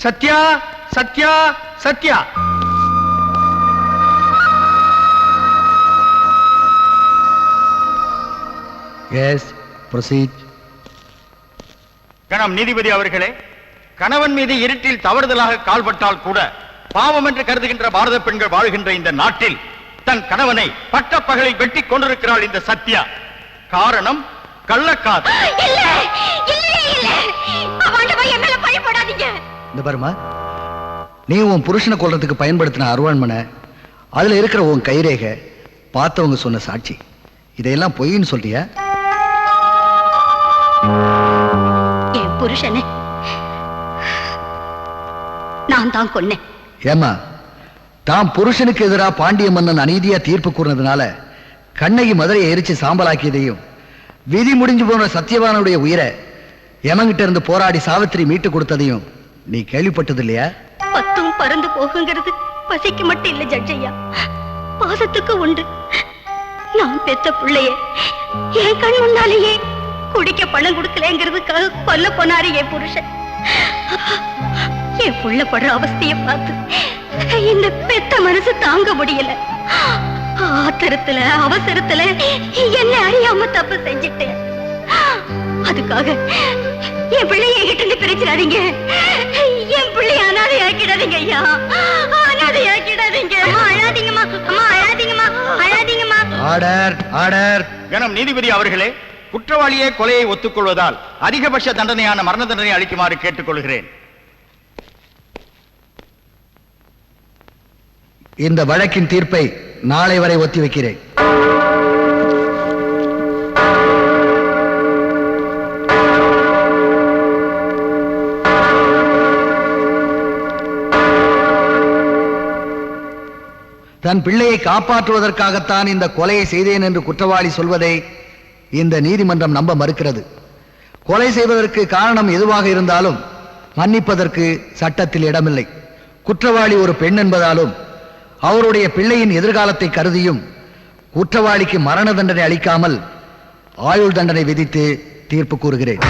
Sathya, Sathya, Sathya. Yes, proceed. கணம் நீதிபதி அவர்களே, கணவன் மீது இருட்டில் தவறுதலாக கால்பட்டால் கூட பாவம் என்று கருதுகின்ற பாரத பெண்கள் வாழ்கின்ற இந்த நாட்டில் தன் கணவனை பட்டப்பகலில் வெட்டி கொண்டிருக்கிறாள் இந்த சத்யா. காரணம் கள்ளக்காதல். இந்த பாருமா, நீ உன் புருஷனை கொல்றதுக்கு பயன்படுத்தின அருவாண்மனை, அதுல இருக்கிற உன் கைரேகை, பார்த்தவங்க சொன்ன சாட்சி, இதையெல்லாம் பொய்ன்னு சொல்றியா? என் புருஷனை நான் தான் கொன்னேன். ஏமா, தாம் புருஷனுக்கு எதிராக பாண்டிய மன்னன் அநீதியா தீர்ப்பு கூறினதுனால கண்ணகி மதுரையை எரிச்சு சாம்பலாக்கியதையும், விதி முடிஞ்சு போன சத்தியவானுடைய உயிரை எமங்கிட்ட இருந்து போராடி சாவித்திரி மீட்டு கொடுத்ததையும் நீ கேள்விப்பட்டது இல்லையா? பத்தும் பறந்து போகுங்கிறது பசிக்கு மட்டும் இல்ல ஜட்ஜையா, பாசத்துக்கு உண்டு. நான் பெத்த பிள்ளைய என் கண் முன்னாலேயே குடிக்க பணம் கொடுக்கலங்கிறதுக்காக கொல்ல போனாரு என் புருஷன். என் புள்ள படுற அவஸ்தைய பார்த்து இந்த பெத்த மனசு தாங்க முடியல. ஆத்திரத்துல அவசரத்துல என்ன அறியாம தப்பு செஞ்சிட்டேன். அதுக்காக என் பிள்ளைய என்கிட்ட இருந்து பிரிச்சிடாதீங்க. என் பிள்ளைய அனாதை ஆக்கிடாதீங்க ஐயா, அனாதை ஆக்கிடாதீங்க. அழாதீங்கம்மா, அம்மா அழாதீங்கம்மா, அழாதீங்கம்மா. Order, order. கணம் நீதிபதி அவர்களே, குற்றவாளியே கொலையை ஒத்துக்கொள்வதால் அதிகபட்ச தண்டனையான மரண தண்டனை அளிக்குமாறு கேட்டுக்கொள்கிறேன். இந்த வழக்கின் தீர்ப்பை நாளை வரை ஒத்தி வைக்கிறேன். தன் பிள்ளையை காப்பாற்றுவதற்காகத்தான் இந்த கொலையை செய்தேன் என்று குற்றவாளி சொல்வதை இந்த நீதிமன்றம் நம்ப மறுக்கிறது. கொலை செய்வதற்கு காரணம் எதுவாக இருந்தாலும் மன்னிப்பதற்கு சட்டத்தில் இடமில்லை. குற்றவாளி ஒரு பெண் என்பதாலும் அவருடைய பிள்ளையின் எதிர்காலத்தை கருதியும் குற்றவாளிக்கு மரண தண்டனை அளிக்காமல் ஆயுள் தண்டனை விதித்து தீர்ப்பு கூறுகிறேன்.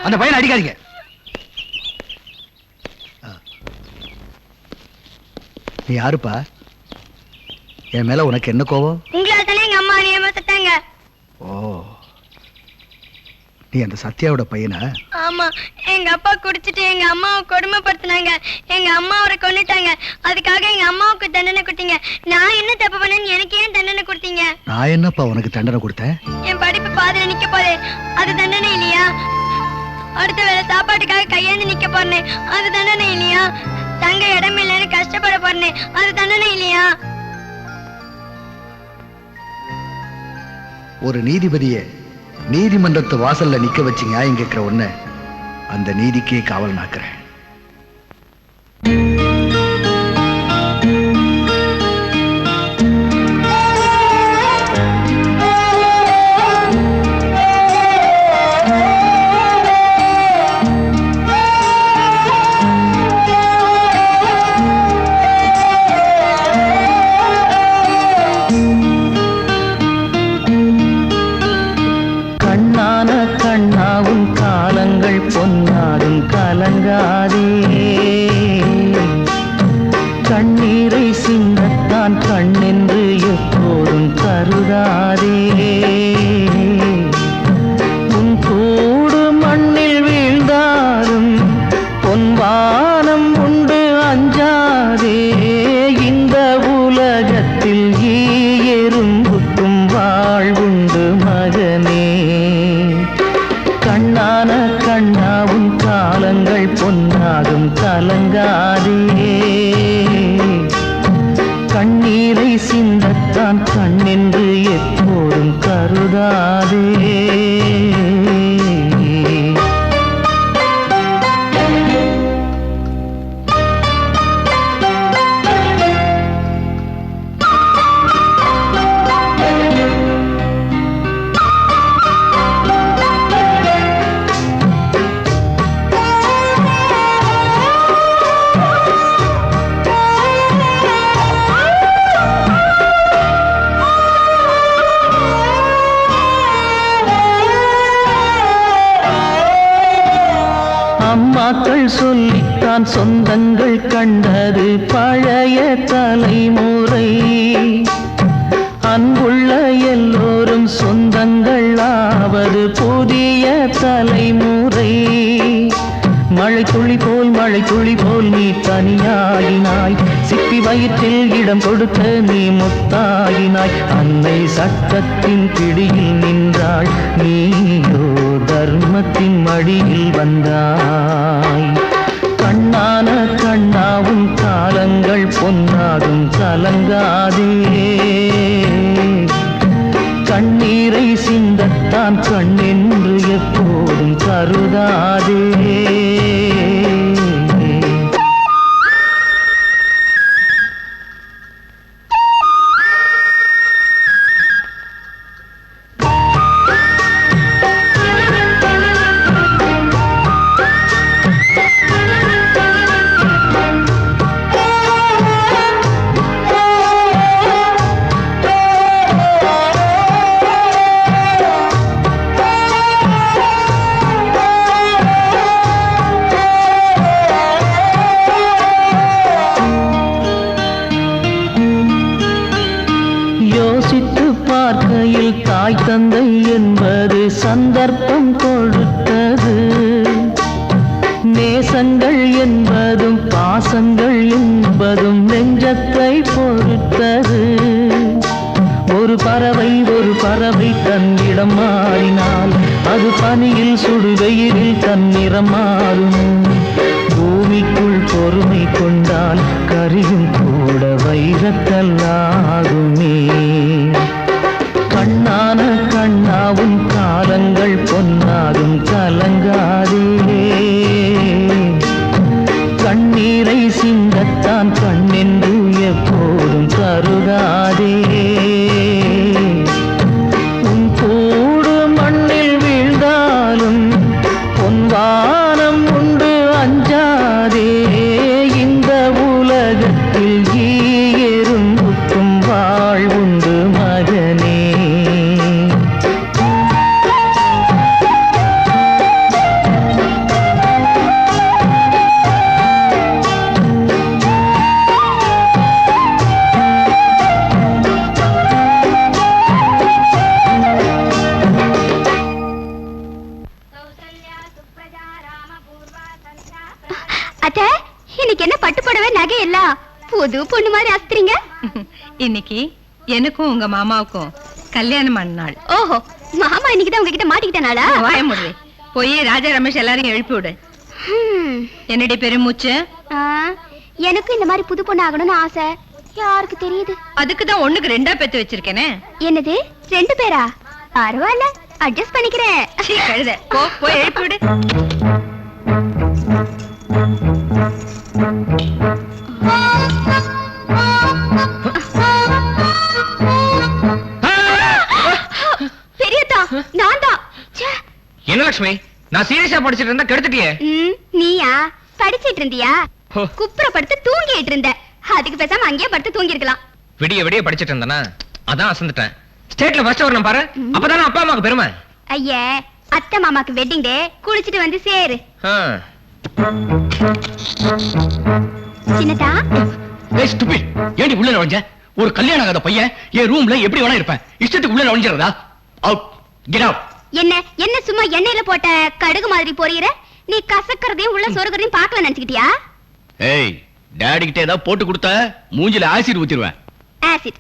அந்த பையனை அடிக்காதீங்க. நீ யாருப்பா? என் மேல உனக்கு என்ன கோபம்? உங்களால தானே எங்க அம்மா அநியாயமா செத்தாங்க. ஓ, நீ அந்த சத்யாவோட பையனா? ஆமா, எங்க அப்பா குடிச்சிட்டு எங்க அம்மாவை கொடுமைப்படுத்தினாங்க. எங்க அம்மா அவரை கொன்னுட்டாங்க. அதுக்காக எங்க அம்மாவுக்கு தண்டனை கொடுத்தீங்க. நான் என்ன தப்பு பண்ணேன்னு எனக்கு ஏன் தண்டனை கொடுத்தீங்க? நான் என்னப்பா உனக்கு தண்டனை கொடுத்தேன்? என் படிப்பு பாதியில நிக்க போதே, அது தண்டனை இல்லையா? அடுத்த வேலை சாப்பாட்டுக்காக கையேந்து நிக்க போறேன், அது தண்டனை இல்லையா? தங்க இடம் இல்லைன்னு கஷ்டப்பட போறேன், அது தண்டனை இல்லையா? ஒரு நீதிபதியை நீதிமன்றத்து வாசல்ல நிக்க வச்சு நியாயம் கேட்கிற உன்னை அந்த நீதிக்கே காவல் நாக்குறேன். கண்ணான கண்ணாவும் காலங்கள் பொன்னாடும் கலங்கா கண்ணீரை சிந்தத்தான் கண்ணென்று எப்போதும் கருதாதே. உன் கூடு மண்ணில் வீழ்ந்தாலும் பொன்வானம் உண்டு அஞ்சாதே. இந்த உலகத்தில் எறும்புக்கும் வாழ்வுண்டு மகனே. கண்ணான கண்ணாவும் காலங்கள் பொன்னாகும் கலங்காதே. கண்ணீரை சிந்தத்தான் கண்ணென்று எப்போதும் கருதாதே. அம்மாக்கள் சொல்லித்தான் சொந்தங்கள் கண்டது பழைய தலைமுறை. அன்புள்ள எல்லோரும் சொந்தங்கள் ஆவது புதிய தலைமுறை. மழை துளி போல் நீ தனியாகினாய். சிப்பி வயிற்றில் இடம் கொடுத்த நீ முத்தாகினாய். அன்னை சட்டத்தின் பிடியில் நின்றாள், நீயோ தர்மத்தின் மடியில் வந்தாய். கண்ணான கண்ணாவும் காலங்கள் பொன்னாகும் கலங்காதே. கண்ணீரை சிந்தத்தான் கண்ணென்று எப்போதும் கருதாதே. தாய் தந்தை என்பது சந்தர்ப்பம் கொடுத்தது. நேசங்கள் என்பதும் பாசங்கள் என்பதும் நெஞ்சத்தை பொறுத்தது. ஒரு பறவை தன் இடம் மாறினால் அது பனியில் சுடுவெயிலில் தன் நிறம் மாறும். பூமிக்குள் பொறுமை கொண்டால் கரியும் கூட வைரக்கல்லாகுமே. கண்ணான கண்ணாவும் காலங்கள் பொன்னாகும் கலங்காதே. கண்ணீரை சிந்தத்தான் கண்ணென்று எப்போதும் கருதாதே. உன் கூடு மண்ணில் வீழ்ந்தாலும் பொன்வானம் உண்டு அஞ்சாதே. இந்த உலகத்தில் எறும்புக்கும் வாழ்வுண்டு மகனே. அத்தை, இன்னைக்கு என்ன பட்டு புடவை நகை எல்லாம் புது பொண்ணு மாதிரி அஸ்திரீங்க? இன்னைக்கு எனக்கும் உங்க மாமாவுக்கும் கல்யாணம் பண்ண நாள். ஓஹோ, மாமா இன்னைக்குதான் உங்ககிட்ட மாட்டிக்கிட்டனாலா? வாய முடிவே, போய் ராஜா ரமேஷ் எல்லாரையும் எழுப்பி விடு. என்னடி பெருமூச்சு? எனக்கு இந்த மாதிரி புது பொண்ணு ஆகணும்னு ஆசை. யாருக்கு தெரியுது? அதுக்குதான் ஒண்ணுக்கு ரெண்டா பெத்து வச்சிருக்கேனே. என்னது, 2 பேரா? பரவாயில்ல, அட்ஜஸ்ட் பண்ணிக்கிறேன். கழுத, போய் எழுப்பி விடு. பெரியதா, நான் தான். என்ன லட்சுமி, நான் சீரியஸா படிச்சிட்டு இருந்தா கெடுத்துட்டியே. நீயா படிச்சிட்டு இருந்தியா? குப்புற படுத்து தூங்கிட்டு இருந்த. அதுக்கு பேசாம அங்கேயே படுத்து தூங்கி இருக்கலாம். விடிய விடிய படிச்சிட்டு இருந்தானா, அதான் அசந்துட்டேன். ஸ்டேட்ல ஃபர்ஸ்ட் வரணும் பாரு, அப்பதானே அப்பா அம்மாக்கு பெருமை. ஐயே, அத்தை மாமாக்கு வெட்டிங் டே, குளிச்சிட்டு வந்து சேரு. சின்னதா, ஏய் ஸ்டூபிட், ஏண்டி உள்ள நுழைஞ்ச? ஒரு கல்யாணம் ஆகாத பையன் என் ரூம்ல எப்படி வேணா இருப்பேன், இஷ்டத்துக்கு உள்ள நுழைஞ்சிரதா? Out, get out. என்ன சும்மா எண்ணெயில போட்ட கடுகு மாதிரி பொரியிற? நீ கசக்கறதையும் உள்ள சொருகிறதையும் பார்க்கல நினைச்சுக்கிட்டியா? ஏய், டாடி கிட்ட ஏதாவது போட்டு கொடுத்த மூஞ்சில ஆசிட் ஊத்திடுவேன். ஆசிட்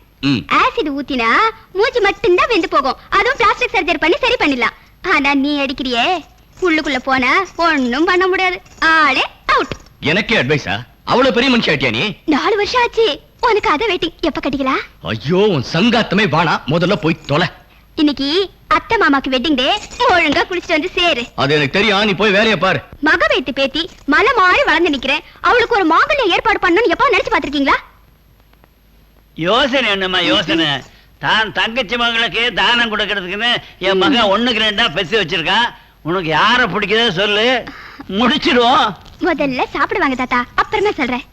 ஆசிட் ஊத்தினா மூஞ்சி மட்டும்தான் வெந்து போகும். அதுவும் பிளாஸ்டிக் சர்ஜரி பண்ணி சரி பண்ணிடலாம். ஆனா நீ அடிக்கிறியே, உள்ளுக்குள்ள போனா ஒண்ணும் பண்ண முடியாது. ஆளே அவுட். எனக்கே அட்வைஸா? அவ்வளவு பெரிய மனுஷன் ஆட்டியா நீ? 4 வருஷம் ஆச்சு உனக்கு. அதை வெயிட்டிங். எப்ப கட்டிக்கலாம்? ஐயோ, உன் சங்காத்தமே வாணா, முதல்ல போய் தொலை. இன்னைக்கு அத்தை மாமாக்கு வெட்டிங் டே. ஒழுங்கா குளிச்சுட்டு வந்து சேரு. அது எனக்கு தெரியும், நீ போய் வேலையை பாரு. மக வைத்து பேத்தி மலை மாறி வளர்ந்து நிக்கிறேன். அவளுக்கு ஒரு மாங்கல்யம் ஏற்பாடு பண்ணணும்னு எப்ப நினைச்சு பாத்திருக்கீங்களா? யோசனை என்னம்மா யோசனை? தான் தங்கச்சி மகளுக்கு தானம் கொடுக்கறதுக்குன்னு என் மகன் 1க்கு 2 பெருசு வச்சிருக்கான். உனக்கு யார பிடிக்குதோ சொல்லு, முடிச்சிடுவோம். முதல்ல சாப்பிடுவாங்க தாத்தா, அப்புறமா சொல்றேன்.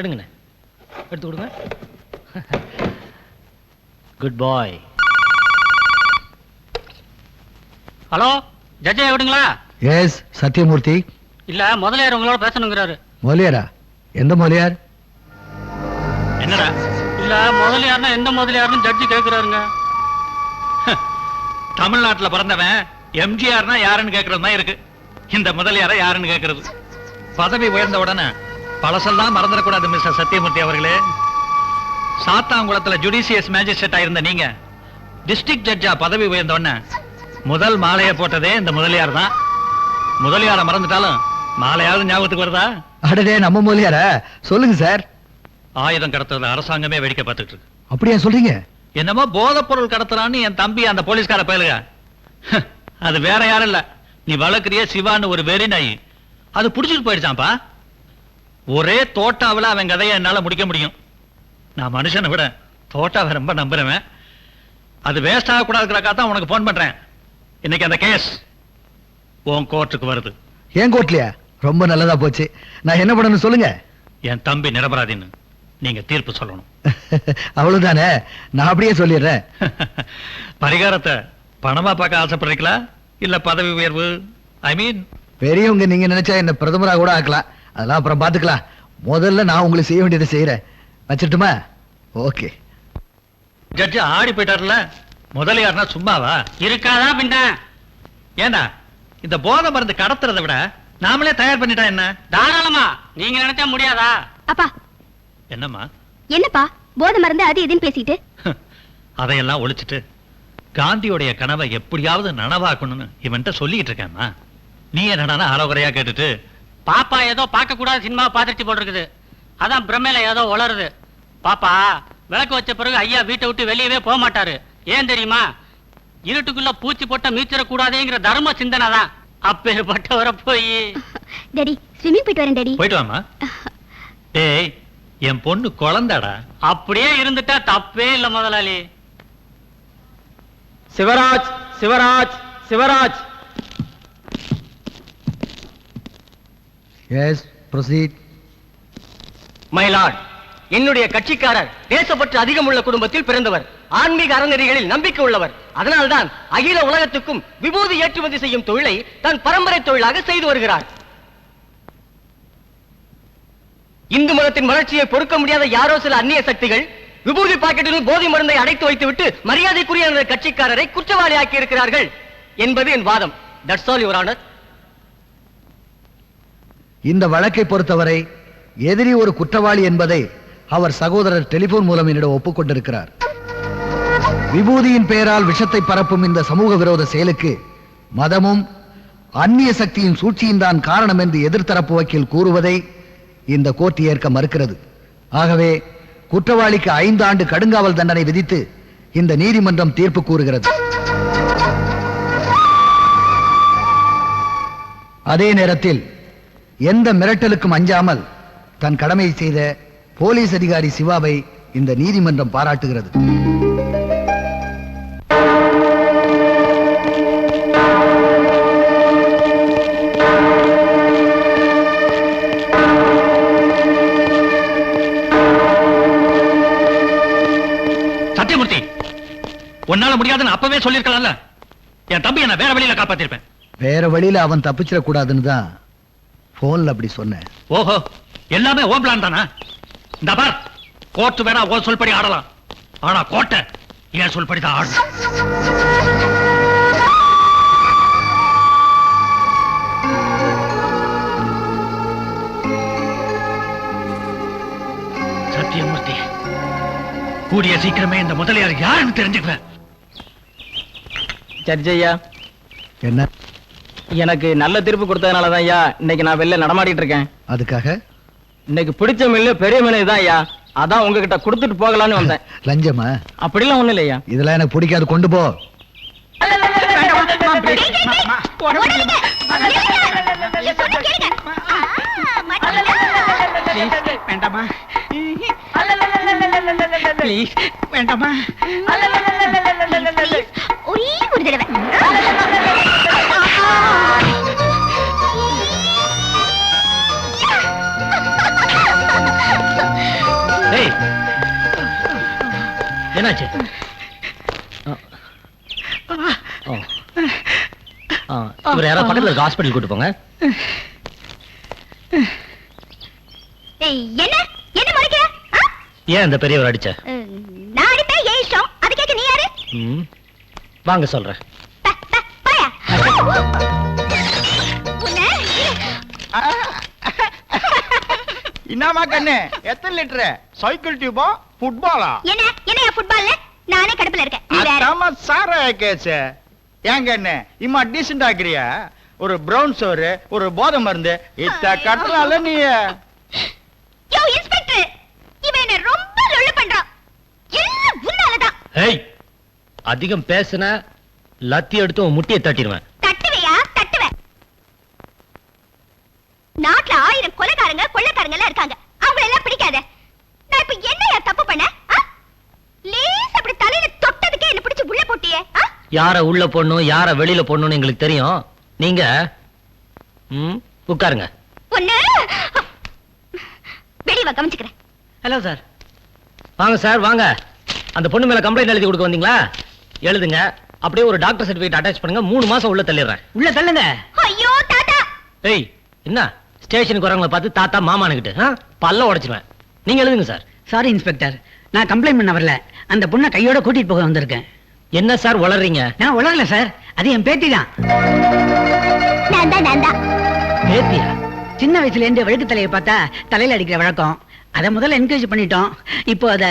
எடுங்கண்ணே, எடுத்து கொடுங்க. குட் பாய். ஹலோ, ஜட்ஜா விடுங்களா? எஸ் சத்யமூர்த்தி. இல்ல, முதலியார் உங்களோட பேசணுங்கிறாரு. மொழியாரா? எந்த மொழியார்? என்னடா? இல்ல, முதலியார்னா எந்த முதலியார்னு ஜட்ஜி கேக்குறாருங்க. தமிழ்நாட்டுல பிறந்தவன் எம்ஜிஆர்னா யாருன்னு கேக்குறது தான் இருக்கு. இந்த முதலியார யாருன்னு கேக்குறது. பதவி உயர்ந்த உடனே பழசெல்லாம் மறந்துடக்கூடாது மிஸ்டர் சத்யமூர்த்தி அவர்களே. சாத்தாங்குளத்துல ஜுடிஷியஸ் மேஜிஸ்ட்ரேட்டா இருந்த நீங்க டிஸ்ட்ரிக்ட் ஜட்ஜா பதவி உயர்ந்த உடனே முதல் மாலையை போட்டதே இந்த முதலியார் தான். முதலியார மறந்துட்டாலும் மாலையாவது ஞாபகத்துக்கு வருதா? அடடே, நம்ம மொழியாரா? சொல்லுங்க சார். ஆயுதம் கடத்துறத அரசாங்கமே வேடிக்கை பார்த்துட்டு இருக்கு. அப்படியா சொல்றீங்க? என்னமோ போதைப் பொருள் கடத்துறான்னு என் தம்பி அந்த போலீஸ்கார பயலுக. அது வேற யாரும் இல்ல, நீ வளர்க்கிறிய சிவான்னு ஒரு வெறி நாய். அது புடிச்சிட்டு போயிடுச்சான்ப்பா. ஒரே தோட்டாவில் அவன் கதையை என்னால முடிக்க முடியும். நான் மனுஷனை விட தோட்டாவை ரொம்ப நம்புறவன். அது வேஸ்ட் ஆகக்கூடாதுக்காக தான் உனக்கு போன் பண்றேன். இன்னைக்கு அந்த கேஸ் உன் கோர்ட்டுக்கு வருது. ஏன் கோர்ட்லயா? ரொம்ப நல்லதா போச்சு. நான் என்ன பண்ணணும் சொல்லுங்க. என் தம்பி நிரபராதின்னு நீங்க தீர்ப்பு சொல்லணும். அவ்வளவுதானே, நான் அப்படியே சொல்லிடுறேன். பரிகாரத்தை பணமா பார்க்க ஆசைப்படுறீங்களா இல்ல பதவி உயர்வு? ஐ மீன், பெரியவங்க நீங்க நினைச்சா என்ன பிரதமரா கூட ஆக்கலாம். அதெல்லாம் அப்புறம் பாத்துக்கலாம். முதல்ல நான் உங்களுக்கு செய்ய வேண்டியதை செய்யறேன். வச்சிட்டுமா? ஓகே. ஜட்ஜி ஆடி போயிட்டார்ல, முதலியார்னா சும்மாவா? இருக்காதா பின்ன? ஏண்டா இந்த போதை மருந்து கடத்துறதை விட நாமளே தயார் பண்ணிட்டா என்ன? தாராளமா. நீங்க நினைச்சா முடியாதா? அப்பா என்னம்மா? என்னப்பா போதை மருந்து அது இதுன்னு பேசிட்டு? அதையெல்லாம் ஒழிச்சிட்டு காந்தியோடைய கனவை எப்படியாவது நனவாக்கணும்னு இவன்ட்ட சொல்லிட்டு இருக்கேம்மா. நீ என்னடா அறகுறையா கேட்டுட்டு பாப்பா ஏதோ பார்க்க கூடாத சினிமா பார்த்துட்டு போல் இருக்குது. அதான் பிரமையில ஏதோ உளருது. பாப்பா விளக்கு வச்ச பிறகு ஐயா வீட்டை விட்டு வெளியவே போக மாட்டாரு. ஏன் தெரியுமா? இருட்டுக்குள்ள பூச்சி போட்ட மீச்சிடக்கூடாதுங்கிற தர்ம சிந்தனை தான். அப்பேற்பட்டவரை போய் டாடி ஸ்விம்மிங் போயிட்டு வரேன் டாடி. போயிட்டு வாமா. ஏய் என் பொண்ணு குழந்தாடா. அப்படியே இருந்துட்டா தப்பே இல்ல முதலாளி. Sivaraj Sivaraj Sivaraj. Yes proceed. My lord, என்னுடைய கட்சிக்காரர் தேசப்பற்று அதிகமுள்ள குடும்பத்தில் பிறந்தவர். ஆன்மீக அறநெறிகளில் நம்பிக்கை உள்ளவர். அதனால்தான் அகில உலகத்துக்கும் விபூதி ஏற்றுமதி செய்யும் தொழிலை தன் பரம்பரை தொழிலாக செய்து வருகிறார். இந்து மதத்தின் வளர்ச்சியை பொறுக்க முடியாத யாரோ சில அந்நிய சக்திகள் விபூதி பாக்கெட்டில் போதை மருந்தை அடைத்து வைத்துவிட்டு மரியாதைக்குரிய எனது கட்சிக்காரரை குற்றவாளி ஆக்கி இருக்கிறார்கள் என்பது என் வாதம். That's all your honour. இந்த வழக்கை பொறுத்தவரை எதிரி ஒரு குற்றவாளி என்பதை அவர் சகோதரர் டெலிபோன் மூலம் என்னிடம் ஒப்புக்கொண்டிருக்கிறார். விபூதியின் பெயரால் விஷத்தை பரப்பும் இந்த சமூக விரோத செயலுக்கு மதமும் அந்நிய சக்தியின் சூழ்ச்சியும் தான் காரணம் என்று எதிர்த்தரப்பு வக்கீல் கூறுவதை இந்த கோர்ட் ஏற்க மறுக்கிறது. ஆகவே குற்றவாளிக்கு 5 ஆண்டு கடுங்காவல் தண்டனை விதித்து இந்த நீதிமன்றம் தீர்ப்பு கூறுகிறது. அதே நேரத்தில் எந்த மிரட்டலுக்கும் அஞ்சாமல் தன் கடமை செய்த போலீஸ் அதிகாரி சிவாவை இந்த நீதிமன்றம் பாராட்டுகிறது. சத்தியமூர்த்தி, உன்னால முடியாதுன்னு அப்பவே சொல்லிருக்கலாம்ல. என் தம்பி என்ன வேற வழியில காப்பாத்திருப்பேன். வேற வழியில அவன் தப்பிச்சிடக்கூடாதுன்னு தான் போன்ல அப்படி சொன்னேன். ஓஹோ, எல்லாமே ஓ பிளான் தானா? இந்த பார், கோர்ட் வேணா ஓ சொல்படி ஆடலாம், ஆனா கோட்டை ஏன் சொல்படி தான் ஆடணும். சத்தியமூர்த்தி, கூடிய சீக்கிரமே இந்த முதலியார் யாருன்னு தெரிஞ்சுக்குவேன். ஜட்ஜையா, என்ன? எனக்கு நல்ல தீர்ப்பு கொடுத்ததுனாலதான் ஐயா இன்னைக்கு நான் வெளில நடமாடிட்டு இருக்கேன். அதுக்காக இன்னைக்கு பிடிச்ச மில்லு பெரிய மில்லு தான் ஐயா. அதான் உங்ககிட்ட கொடுத்துட்டு போகலான்னு வந்தேன். லஞ்சமா? அப்படிலாம் ஒண்ணு இல்லையா. இதெல்லாம் எனக்கு பிடிக்காது, கொண்டு போ. வேண்டாமா ப்ளீஸ், வேண்டாமா ஒரே ஒரு தடவை. ஏய், என்னாச்சு? இவர் யாராவது பக்கத்துல இருக்க ஹாஸ்பிட்டல் கூட்டு போங்க. என்ன என்ன முறைக்கிற? ஏன் இந்த பெரியவர் அடிச்ச? நான் அடிப்பேன், ஏன் இஷ்டம். அது கேட்க நீ யாரு? வாங்க சொல்றேன். பாயா என்னமா கண்ணு, எத்தனை லிட்டரு? சைக்கிள் டியூபா ஃபுட்பாலா? என்ன என்ன ஃபுட்பால்ல நானே கடுப்புல இருக்கேன். நீ வேற. அதாம சாரா கேஸ். ஏன் கண்ணு இம்மா டீசென்ட் ஆக்குறியா? ஒரு பிரவுன் சோறு, ஒரு போதை மருந்து இத்த கட்டலால நீ. யோ இன்ஸ்பெக்டர், இவன் என்ன ரொம்ப லொள்ளு பண்றான். எல்லாம் உன்னாலதான். ஏய், அதிகம் பேசுன லத்தி எடுத்து உன் முட்டியை தட்டிடுவேன். தட்டுவையா? தட்டுவேன். நாட்டுல 1000 கொலைகாரங்க கொள்ளைக்காரங்க எல்லாம் இருக்காங்க. அவங்கள எல்லாம் பிடிக்காத. நான் இப்ப என்னையா தப்பு பண்ண? லேஸ் அப்படி தலையில தொட்டதுக்கே என்ன பிடிச்சு உள்ள போட்டியே. யார உள்ள போடணும் யார வெளியில போடணும்னு எங்களுக்கு தெரியும். நீங்க உட்காருங்க. பொண்ணு வெளிய கவனிச்சுக்கிறேன். Hello sir. வாங்க சார் வாங்க. அந்த பொண்ணு மேல கம்ப்ளைண்ட் எழுதி கொடுக்க வந்தீங்களா? எழுதுங்க. அப்படியே ஒரு டாக்டர் சர்டிபிகேட் அட்டாச் பண்ணுங்க. 3 மாசம் உள்ள தள்ளிடுறேன். உள்ள தள்ளுங்க. ஐயோ தாத்தா. ஏய், என்ன ஸ்டேஷனுக்கு வரவங்களை பார்த்து தாத்தா மாமானுக்கிட்டு பல்ல உடைச்சிருவேன். நீங்க எழுதுங்க சார். சாரி இன்ஸ்பெக்டர், நான் கம்ப்ளைண்ட் பண்ண வரல. அந்த பொண்ணை கையோட கூட்டிட்டு போக வந்திருக்கேன். என்ன சார் வளர்றீங்க? நான் உளரல சார், அது என் பேத்தி தான். பேத்தியா? சின்ன வயசுல இருந்து வெளுக்கு தலையை பார்த்தா தலையில அடிக்கிற வழக்கம். அதை முதல்ல என்கரேஜ் பண்ணிட்டோம், இப்போ அதை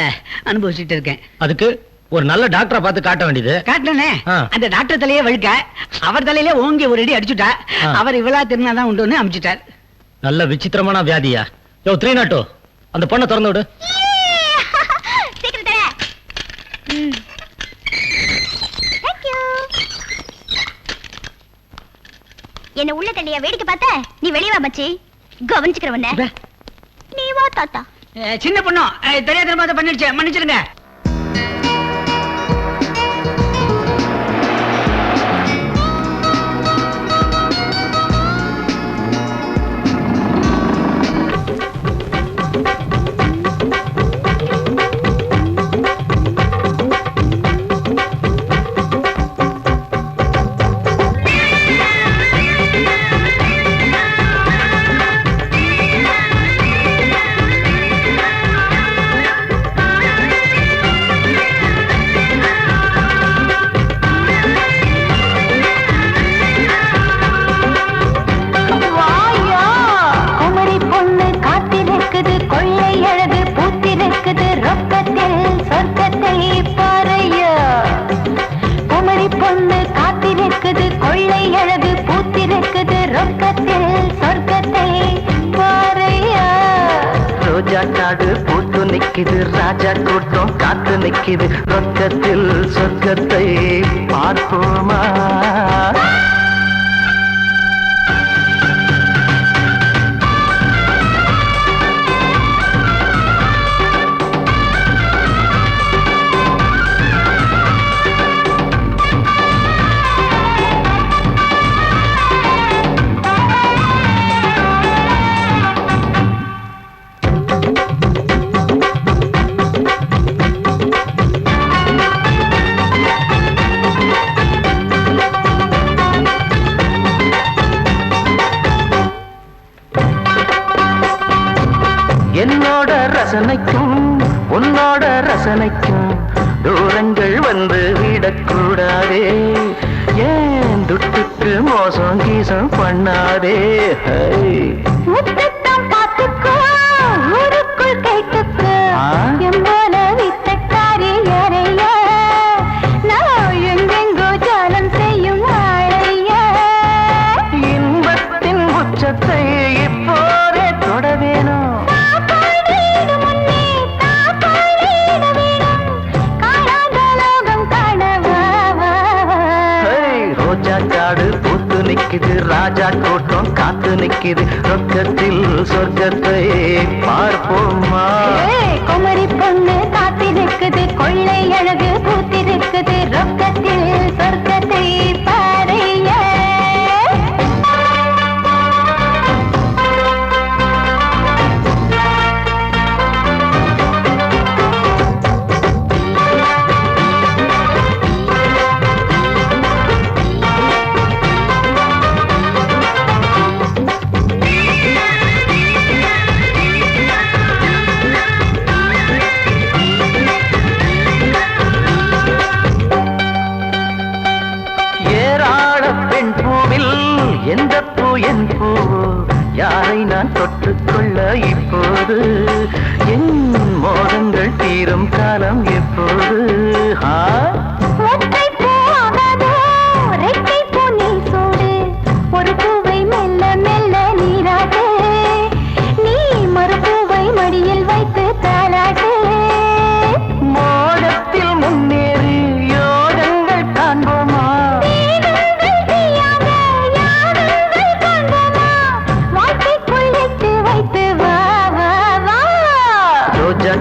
அனுபவிச்சுட்டு இருக்கேன். அதுக்கு ஒரு நல்ல டாக்டரை பார்த்து காட்ட வேண்டியது. காட்டலனே, அந்த டாக்டர் தலையே வழுக்க அவர் தலையில ஓங்கி ஒரு அடி அடிச்சுட்டா. அவர் இவளா திருநாதான் உண்டுன்னு அமிச்சுட்டார். நல்ல விசித்திரமான வியாதியா? யோ 302, அந்த பொண்ணை திறந்து விடு. என்ன உள்ள தள்ளியா வேடிக்கை பார்த்த? நீ வெளியே வா மச்சி, கவனிச்சுக்கிறவன. நீ வா தாத்தா. சின்ன பொண்ணு தெரியாத மாதிரி பண்ணிடுச்சு, மன்னிச்சிருங்க. ராஜா கூட்டம் காத்து நிக்குது, ரொக்கத்தில் சொர்க்கத்தை பார்ப்போமா? என்னோட ரசனைக்கும் உன்னோட ரசனைக்கும் தூரங்கள் வந்து விடக்கூடாதே. ஏன் துட்டுக்கு மோசம் கீசம் பண்ணாதே. பார்த்துக்கோ, ஊருக்குள் கைட்டுக்கு எம்போல வித்தக்காரி அறைய நான் எங்கெங்கோ ஜாலம் செய்யும் ஆளைய. இன்பத்தின் உச்சத்தை இப்போதே தொட வேணும். ராஜா கூட்டம் காத்து நிக்குது, ரொக்கத்தில் சொர்க்கத்தை பார்ப்போமா? குமரி பொண்ணு காத்திருக்குது, கொள்ளை அழகு பூத்திருக்குது, ரொக்கத்தில் சொர்க்கத்தை பாறைய. எந்த பூ என் பூ, யாரை நான் தொட்டுக்கொள்ள இப்போது? என் மோகங்கள் தீரும் காலம் எப்போது? ஒரு பூவை மெல்ல மெல்ல நீராட்டு, நீ மறுபூவை மடியில் வைத்து தாளாட்டு. மோகத்தில் முன்னேறி யோகங்கள் காண்போமா?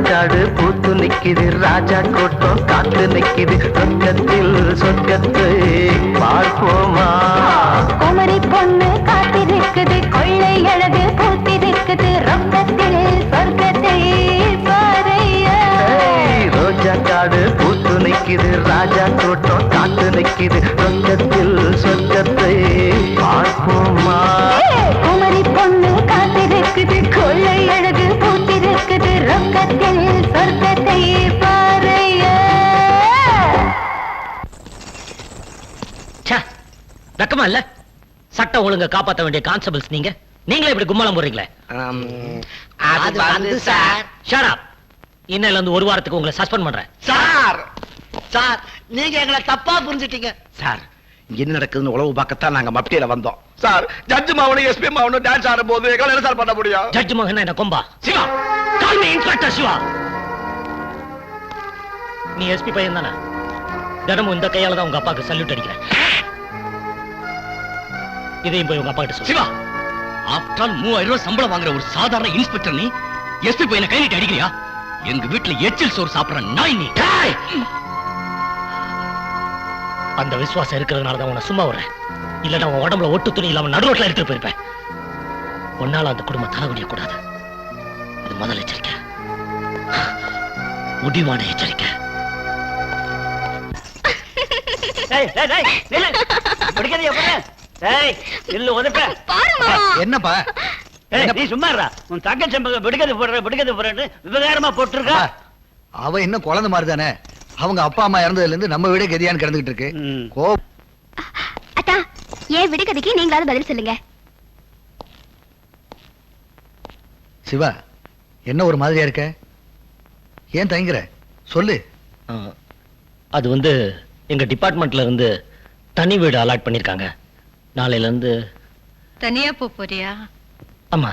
காடு பூத்து நிக்குது, ராஜா கூட்டம் காத்து நிக்குது, சொர்க்கத்தில் சொர்க்கத்தை பார்ப்போமா? குமரி பொண்ணு காத்திருக்குது, கொள்ளை அழகு பூத்திருக்குது, ரொக்கத்தில் சொர்க்கத்தை பாறைய. ரோஜா காடு பூத்து நிக்குது, ராஜா கூட்டம் காத்து நிக்குது, சொர்க்கத்தில் சொர்க்கத்தை பார்ப்போமா? குமரி பொண்ணு காத்திருக்குது, கொள்ளை அழகு பூத்திருக்குது, ரொக்கத்தில் சொர்க்கத்தை பாறைய. வெக்கமா இல்ல? சட்டம் ஒழுங்க காப்பாத்த வேண்டிய கான்ஸ்டபிள்ஸ் நீங்களே இப்படி கும்மாளம் போடுறீங்களே. அது வந்து சார். Shut up. இன்னையில இருந்து ஒரு வாரத்துக்கு உங்களை சஸ்பெண்ட் பண்றேன். சார் சார் நீங்க எங்களை தப்பா புரிஞ்சிட்டீங்க சார். இங்க என்ன நடக்குதுன்னு உளவு பார்க்கத்தான் நாங்க மப்டியில வந்தோம் சார். ஜட்ஜ் மாவனும் எஸ்பி மாவனும் டான்ஸ் ஆடும் போது எங்களை என்ன சார் பண்ண முடியும்? ஜட்ஜ் மகன் என்ன கொம்பா? Siva, call me inspector Siva. நீ எஸ்பி பையன் தானே? தினமும் இந்த கையால தான் உங்க அப்பாவுக்கு சல்யூட் அடிக்கிறேன். இதையும் போய் உங்க அப்பா கிட்ட சொல்லு. சிவா, ஆஃப்டர் 3000 ரூபாய் சம்பளம் வாங்குற ஒரு சாதாரண இன்ஸ்பெக்டர் நீ எஸ்பி பையனை கை நீட்டி அடிக்கிறியா? எங்க வீட்டுல எச்சில் சோறு சாப்பிடுற நாய் நீ. அந்த விசுவாசம் இருக்கிறதுனால தான் உன்னை சும்மா விடுறேன். இல்லன்னா உன் உடம்புல ஒட்டு துணி இல்லாம நடுரோட்ல எடுத்துட்டு போயிருப்பேன். உன்னால அந்த குடும்பம் தலைகுடிய கூடாது. அது முதல் எச்சரிக்கை, முடிவான எச்சரிக்கை. என்னப்பா? நீ சும்மா உன் தங்கச்சி விடுக்கிறது போடுறேன்னு விவகாரமா போட்டிருக்கா. அவ இன்னும் குழந்தை மாதிரி தானே. அவங்க அப்பா அம்மா இறந்ததுல இருந்து நம்ம விட கதியான்னு கிடந்துகிட்டு இருக்கு. அத்தா, ஏன் விடுகதைக்கு நீங்களாவது பதில் சொல்லுங்க. சிவா, என்ன ஒரு மாதிரியா இருக்க? ஏன் தயங்குற? சொல்லு. அது வந்து எங்க டிபார்ட்மெண்ட்ல இருந்து தனி வீடு அலாட் பண்ணிருக்காங்க. நாளையில இருந்து தனியா போறியா? ஆமா.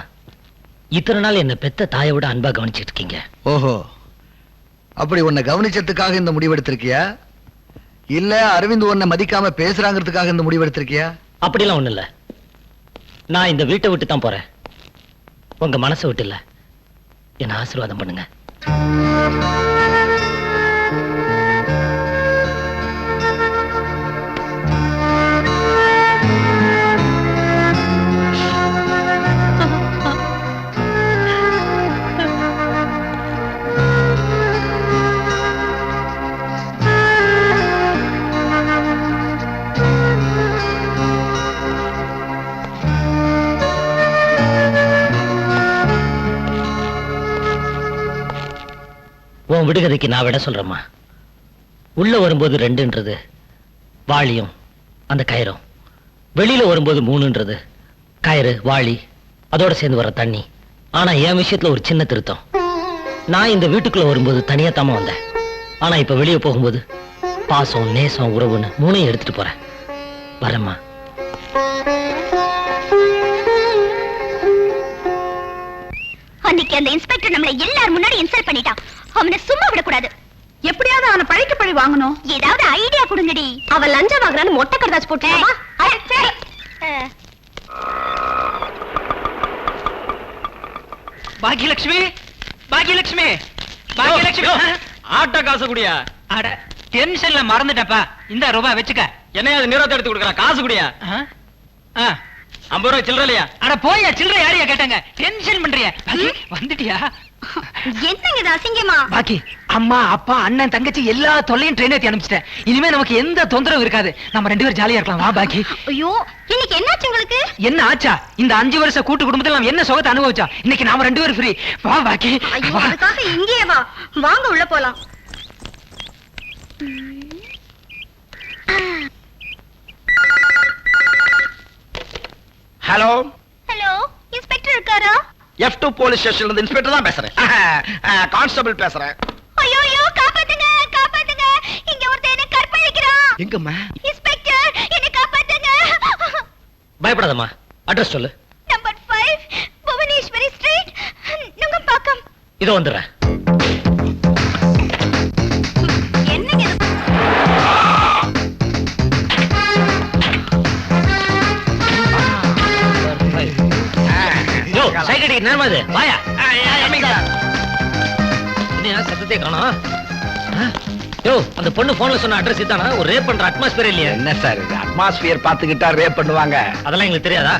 இத்தனை நாள் என்ன பெத்த தாயை விட அன்பா கவனிச்சிட்டு இருக்கீங்க. ஓஹோ, அப்படி உன்னை கவனிச்சதுக்காக இந்த முடிவெடுத்திருக்கியா? இல்ல அரவிந்த் உன்னை மதிக்காம பேசுறாங்கிறதுக்காக இந்த முடிவெடுத்திருக்கியா? அப்படிலாம் ஒண்ணு இல்ல. நான் இந்த வீட்டை விட்டு தான் போறேன். உங்க மனசை விட்டு இல்ல. என்ன ஆசீர்வாதம் பண்ணுங்க. உன் விடுகதைக்கு நான் விட சொல்றேம்மா. உள்ள வரும்போது 2ன்றது வாளியும் அந்த கயிறும், வெளியில வரும்போது 3ன்றது கயிறு வாளி அதோட சேர்ந்து வர தண்ணி. ஆனா என் விஷயத்துல ஒரு சின்ன திருத்தம். நான் இந்த வீட்டுக்குள்ள வரும்போது தனியா தாமா வந்தேன். ஆனா இப்ப வெளியே போகும்போது பாசம் நேசம் உறவுன்னு 3ஐயும் எடுத்துட்டு போறேன். வரேம்மா. அன்னைக்கு அந்த இன்ஸ்பெக்டர் நம்மளை எல்லாரும் முன்னாடி இன்சல்ட் பண்ணிட்டான். அவனை சும்மா விடக்கூடாது. எப்படியாவது அவனை பழிக்கு பழி வாங்கணும். ஏதாவது ஐடியா கொடுங்கடி. அவன் லஞ்சம் வாங்குறான்னு மொட்டை கருதாச்சு போட்டுமா? பாக்கியலட்சுமி, பாக்கியலட்சுமி, பாக்கியலட்சுமி. ஆட்டோ காசு குடியா? அட டென்ஷன்ல மறந்துட்டப்பா. இந்த ரூபாய் வச்சுக்க. என்ன அது நீரத்தை எடுத்து கொடுக்குறா? காசு குடியா? 50 ரூபாய் சில்லற இல்லையா? அட போயா, சில்லற யாரையா கேட்டாங்க? டென்ஷன் பண்றியா? வந்துட்டியா? என்னங்க இது அசிங்கமா? பாக்கி அம்மா அப்பா அண்ணன் தங்கச்சி எல்லா தொல்லையும் ட்ரெயின் ஏத்தி அனுப்பிச்சிட்டேன். இனிமே நமக்கு எந்த தொந்தரவும் இருக்காது. நம்ம 2 பேரும் ஜாலியா இருக்கலாம். வா பாக்கி. ஐயோ, இன்னைக்கு என்னாச்சு உங்களுக்கு? என்ன ஆச்சா? இந்த 5 வருஷ கூட்டு குடும்பத்துல நம்ம என்ன சுகத்தை அனுபவிச்சா? இன்னைக்கு நாம 2 பேரும் ஃப்ரீ. வா பாக்கி. ஐயோ, அதுக்காக இங்கேயே வா. வாங்க உள்ள போலாம். ஹலோ ஹலோ, இன்ஸ்பெக்டர் இருக்காரா? F2 போலீஸ் ஸ்டேஷன்ல இருந்து இன்ஸ்பெக்டர் தான் பேசுறேன். கான்ஸ்டபிள் பேசுறேன். ஐயோ ஐயோ, காப்பாத்துங்க காப்பாத்துங்க. இங்க ஒருத்தன் என்ன கற்பழிக்கிறான். எங்கம்மா? இன்ஸ்பெக்டர், என்ன காப்பாத்துங்க. பயப்படாதம்மா. அட்ரஸ் சொல்லு. Number 5 Bhuvaneswari street, Nungambakkam. இதோ வந்துடுறேன். என்னங்க இது? யோ, சைட் அடிக்க நேரமா இது. வாயா. என்ன சத்தத்தை காணோம்? யோ, அந்த பொண்ணு போன்ல சொன்ன அட்ரஸ் இதானா? ஒரு ரேப் பண்ற அட்மாஸ்பியர் இல்லையா? என்ன சார் இது? அட்மாஸ்பியர் பாத்துக்கிட்டா ரேப் பண்ணுவாங்க. அதெல்லாம் எங்களுக்கு தெரியாதா?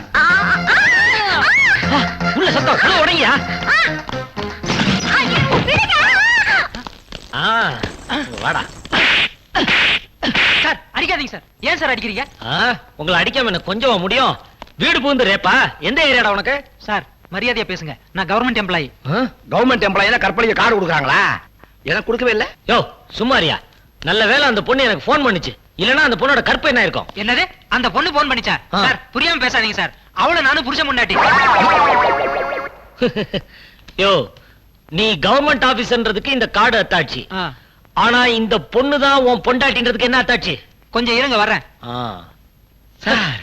உள்ள சத்தம் கதவு உடைங்கயா. வாடா. சார் அடிக்காதீங்க சார். ஏன் சார் அடிக்கிறீங்க? உங்களை அடிக்காம என்ன கொஞ்சம் முடியும்? வீடு பூந்து ரேப்பா? எந்த ஏரியாடா உனக்கு? சார் மரியாதையா பேசுங்க. நான் கவர்மெண்ட் எம்ப்ளாயி. கவர்மெண்ட் எம்ப்ளாயி கற்பழிக்க கார்டு கொடுக்குறாங்களா? எனக்கு கொடுக்கவே இல்ல. யோ சும்மாரியா. நல்ல வேளை அந்த பொண்ணு எனக்கு போன் பண்ணுச்சு. இல்லனா அந்த பொண்ணோட கற்பு என்ன இருக்கும்? என்னது அந்த பொண்ணு போன் பண்ணிச்சா? சார் புரியாம பேசாதீங்க சார். அவள நானும் புருஷன் முன்னாடி. யோ நீ கவர்மெண்ட் ஆபீஸ்ன்றதுக்கு இந்த கார்டு அத்தாட்சி. ஆனா இந்த பொண்ணு தான் உன் பொண்டாட்டின்றதுக்கு என்ன அத்தாட்சி? கொஞ்சம் இருங்க வர்றேன். சார்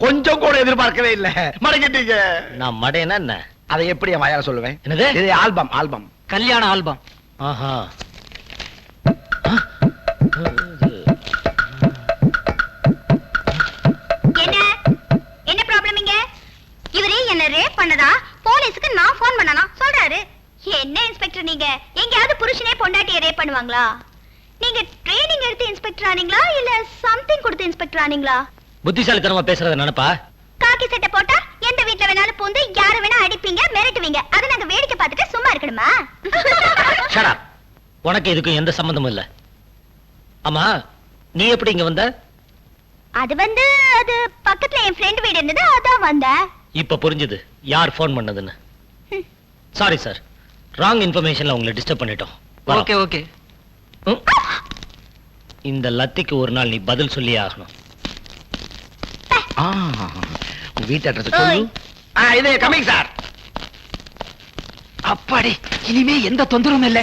கொஞ்சம் கூட எதிர்பார்க்கவே இல்ல. மடங்கிட்டீங்க. நான் மடையனா என்ன? அதை எப்படி என் வாயால சொல்லுவேன்? என்னது? இது ஆல்பம். கல்யாண ஆல்பம். ஆஹா. என்ன ப்ராப்ளம் இங்க? இவரே என்ன ரேப் பண்ணதா போலீஸ்க்கு நான் ஃபோன் பண்ணனா சொல்றாரு. என்ன இன்ஸ்பெக்டர் நீங்க? எங்கயாவது புருஷனே பொண்டாட்டியை ரேப் பண்ணுவாங்களா? நீங்க ட்ரெய்னிங் எடுத்து இன்ஸ்பெக்டர் ஆனீங்களா இல்ல சம்திங் கொடுத்து இன்ஸ்பெக்டர் ஆனீங்களா? புத்திசாலித்தனமா பேசுறத நினைப்பா? காக்கி சட்டை போட்டா எந்த வீட்ல வேணாலும் பூந்து யார வேணா அடிப்பீங்க மிரட்டுவீங்க. அத நாங்க வேடிக்கை பார்த்துட்டு சும்மா இருக்கணுமா? Shut up. உனக்கு இதுக்கு எந்த சம்பந்தமும் இல்ல. ஆமா நீ எப்படி இங்க வந்த? அது பக்கத்துல என் ஃப்ரெண்ட் வீடு இருந்தது அதான் வந்தேன். இப்ப புரிஞ்சது யார் ஃபோன் பண்ணதுன்னு. சாரி சார், ராங் இன்ஃபர்மேஷன்ல உங்களை டிஸ்டர்ப் பண்ணிட்டோம். Okay okay. இந்த லத்திக்கு ஒரு நாள் நீ பதில் சொல்லியே ஆகணும். வீட்டு அட்ரஸ் சொல்லு. இது கமிங் சார். அப்பாடி இனிமே எந்த தொந்தரவும் இல்ல.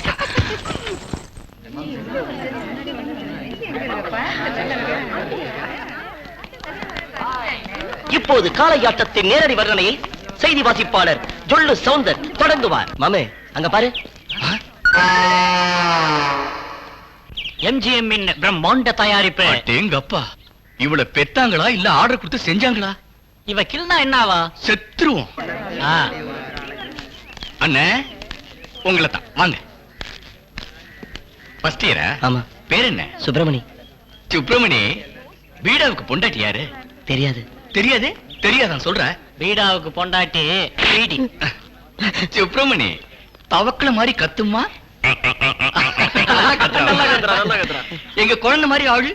இப்போது காளையாட்டத்தின் நேரடி வர்ணனையை செய்தி வாசிப்பாளர் ஜொல்லு சவுந்தர் தொடங்குவார். மாமே அங்க பாரு. MGM இன் பிரம்மாண்ட தயாரிப்பு. எங்கப்பா இவள பெத்தாங்களா இல்ல ஆர்டர் கொடுத்து செஞ்சாங்களா? இவ கில்னா என்னவா? செத்துருவோம். அண்ணே உங்களை தான் வாங்க. ஃபர்ஸ்ட் இயரா? ஆமா. பேர் என்ன? சுப்பிரமணி. சுப்பிரமணி பீடாவுக்கு பொண்டாட்டி யாரு? தெரியாது. தெரியாது? தெரியாதான் சொல்ற. பீடாவுக்கு பொண்டாட்டி பீடி. சுப்பிரமணி தவக்கல மாதிரி கத்துமா? எங்க குழந்தை மாதிரி ஆளு.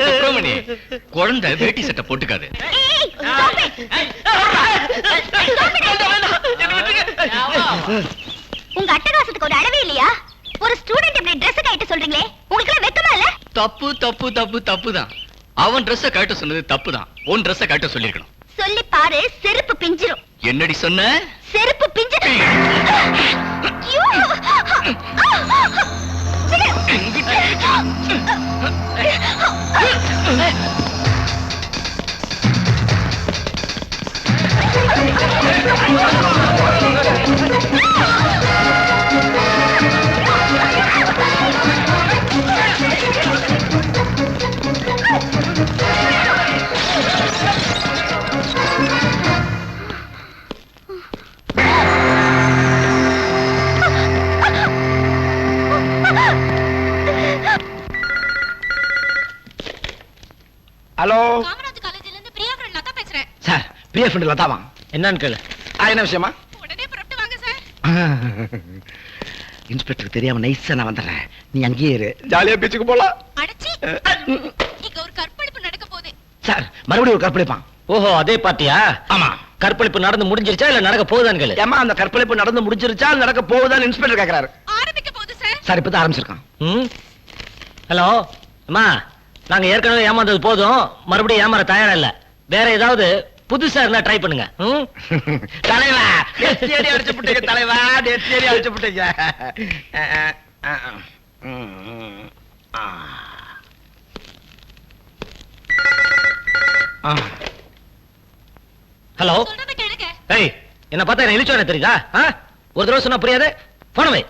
சுப்பிரமணி குழந்தை வேட்டி சட்டை போட்டுக்காது. உங்க அட்டகாசத்துக்கு ஒரு அளவே இல்லையா? ஒரு ஸ்டூடண்ட் இப்படி Dress கட்ட சொல்றீங்களே, உங்களுக்கு எல்லாம் வெக்கமா இல்ல? தப்பு தப்பு தப்பு தப்புதான். அவன் Dress கட்ட சொன்னது தப்புதான். உன் Dress கட்ட சொல்லிருக்கணும். சொல்லி பாரு, செருப்பு பிஞ்சிரும். என்னடி சொன்ன? செருப்பு பிஞ்சிரும். ஐயோ! ஹலோ காமராஜ் காலேஜ்ல இருந்து பிரியா ஃப்ரெண்ட் லதா பேசுறேன். சார். பிரியா ஃப்ரெண்ட் லதாவா? என்னன்னு கேளு. என்ன விஷயமா? உடனே புறப்பட்டு வாங்க சார். இன்ஸ்பெக்டர் தெரியாம நைஸா நான் வந்துடுறேன். நீ அங்கேயே இரு. ஜாலியா பீச்சுக்கு போலாம். அடச்சி. இங்க ஒரு கற்பழிப்பு நடக்க போகுது. சார் மறுபடியும் ஒரு கற்பழிப்பான். ஓஹோ அதே பாட்டியா? ஆமா. கற்பழிப்பு நடந்து முடிஞ்சிருச்சா இல்ல நடக்க போகுதான்னு கேளு. ஏமா அந்த கற்பழிப்பு நடந்து முடிஞ்சிருச்சா நடக்க போகுதான்னு இன்ஸ்பெக்டர் கேக்குறாரு. ஆரம்பிக்க போகுது சார். சார் இப்பதான் ஆரம்பிச்சிருக்கான். ஹலோ அம்மா, நாங்க ஏற்கனவே ஏமாந்தது போதும், மறுபடியும் ஏமாற தயாரா இல்ல. வேற ஏதாவது புதுசா இருந்தா ட்ரை பண்ணுங்க. தலைவா நெத்தியடி அடிச்சு புட்டீங்க. தலைவா நெத்தியடி அடிச்சு புட்டீங்க. ஹலோ. சொல்றத கேளுங்க. ஏய் என்ன பார்த்தா என்ன இழுச்சோனே தெரியுதா? ஒரு தடவை சொன்னா புரியாது. போன வை.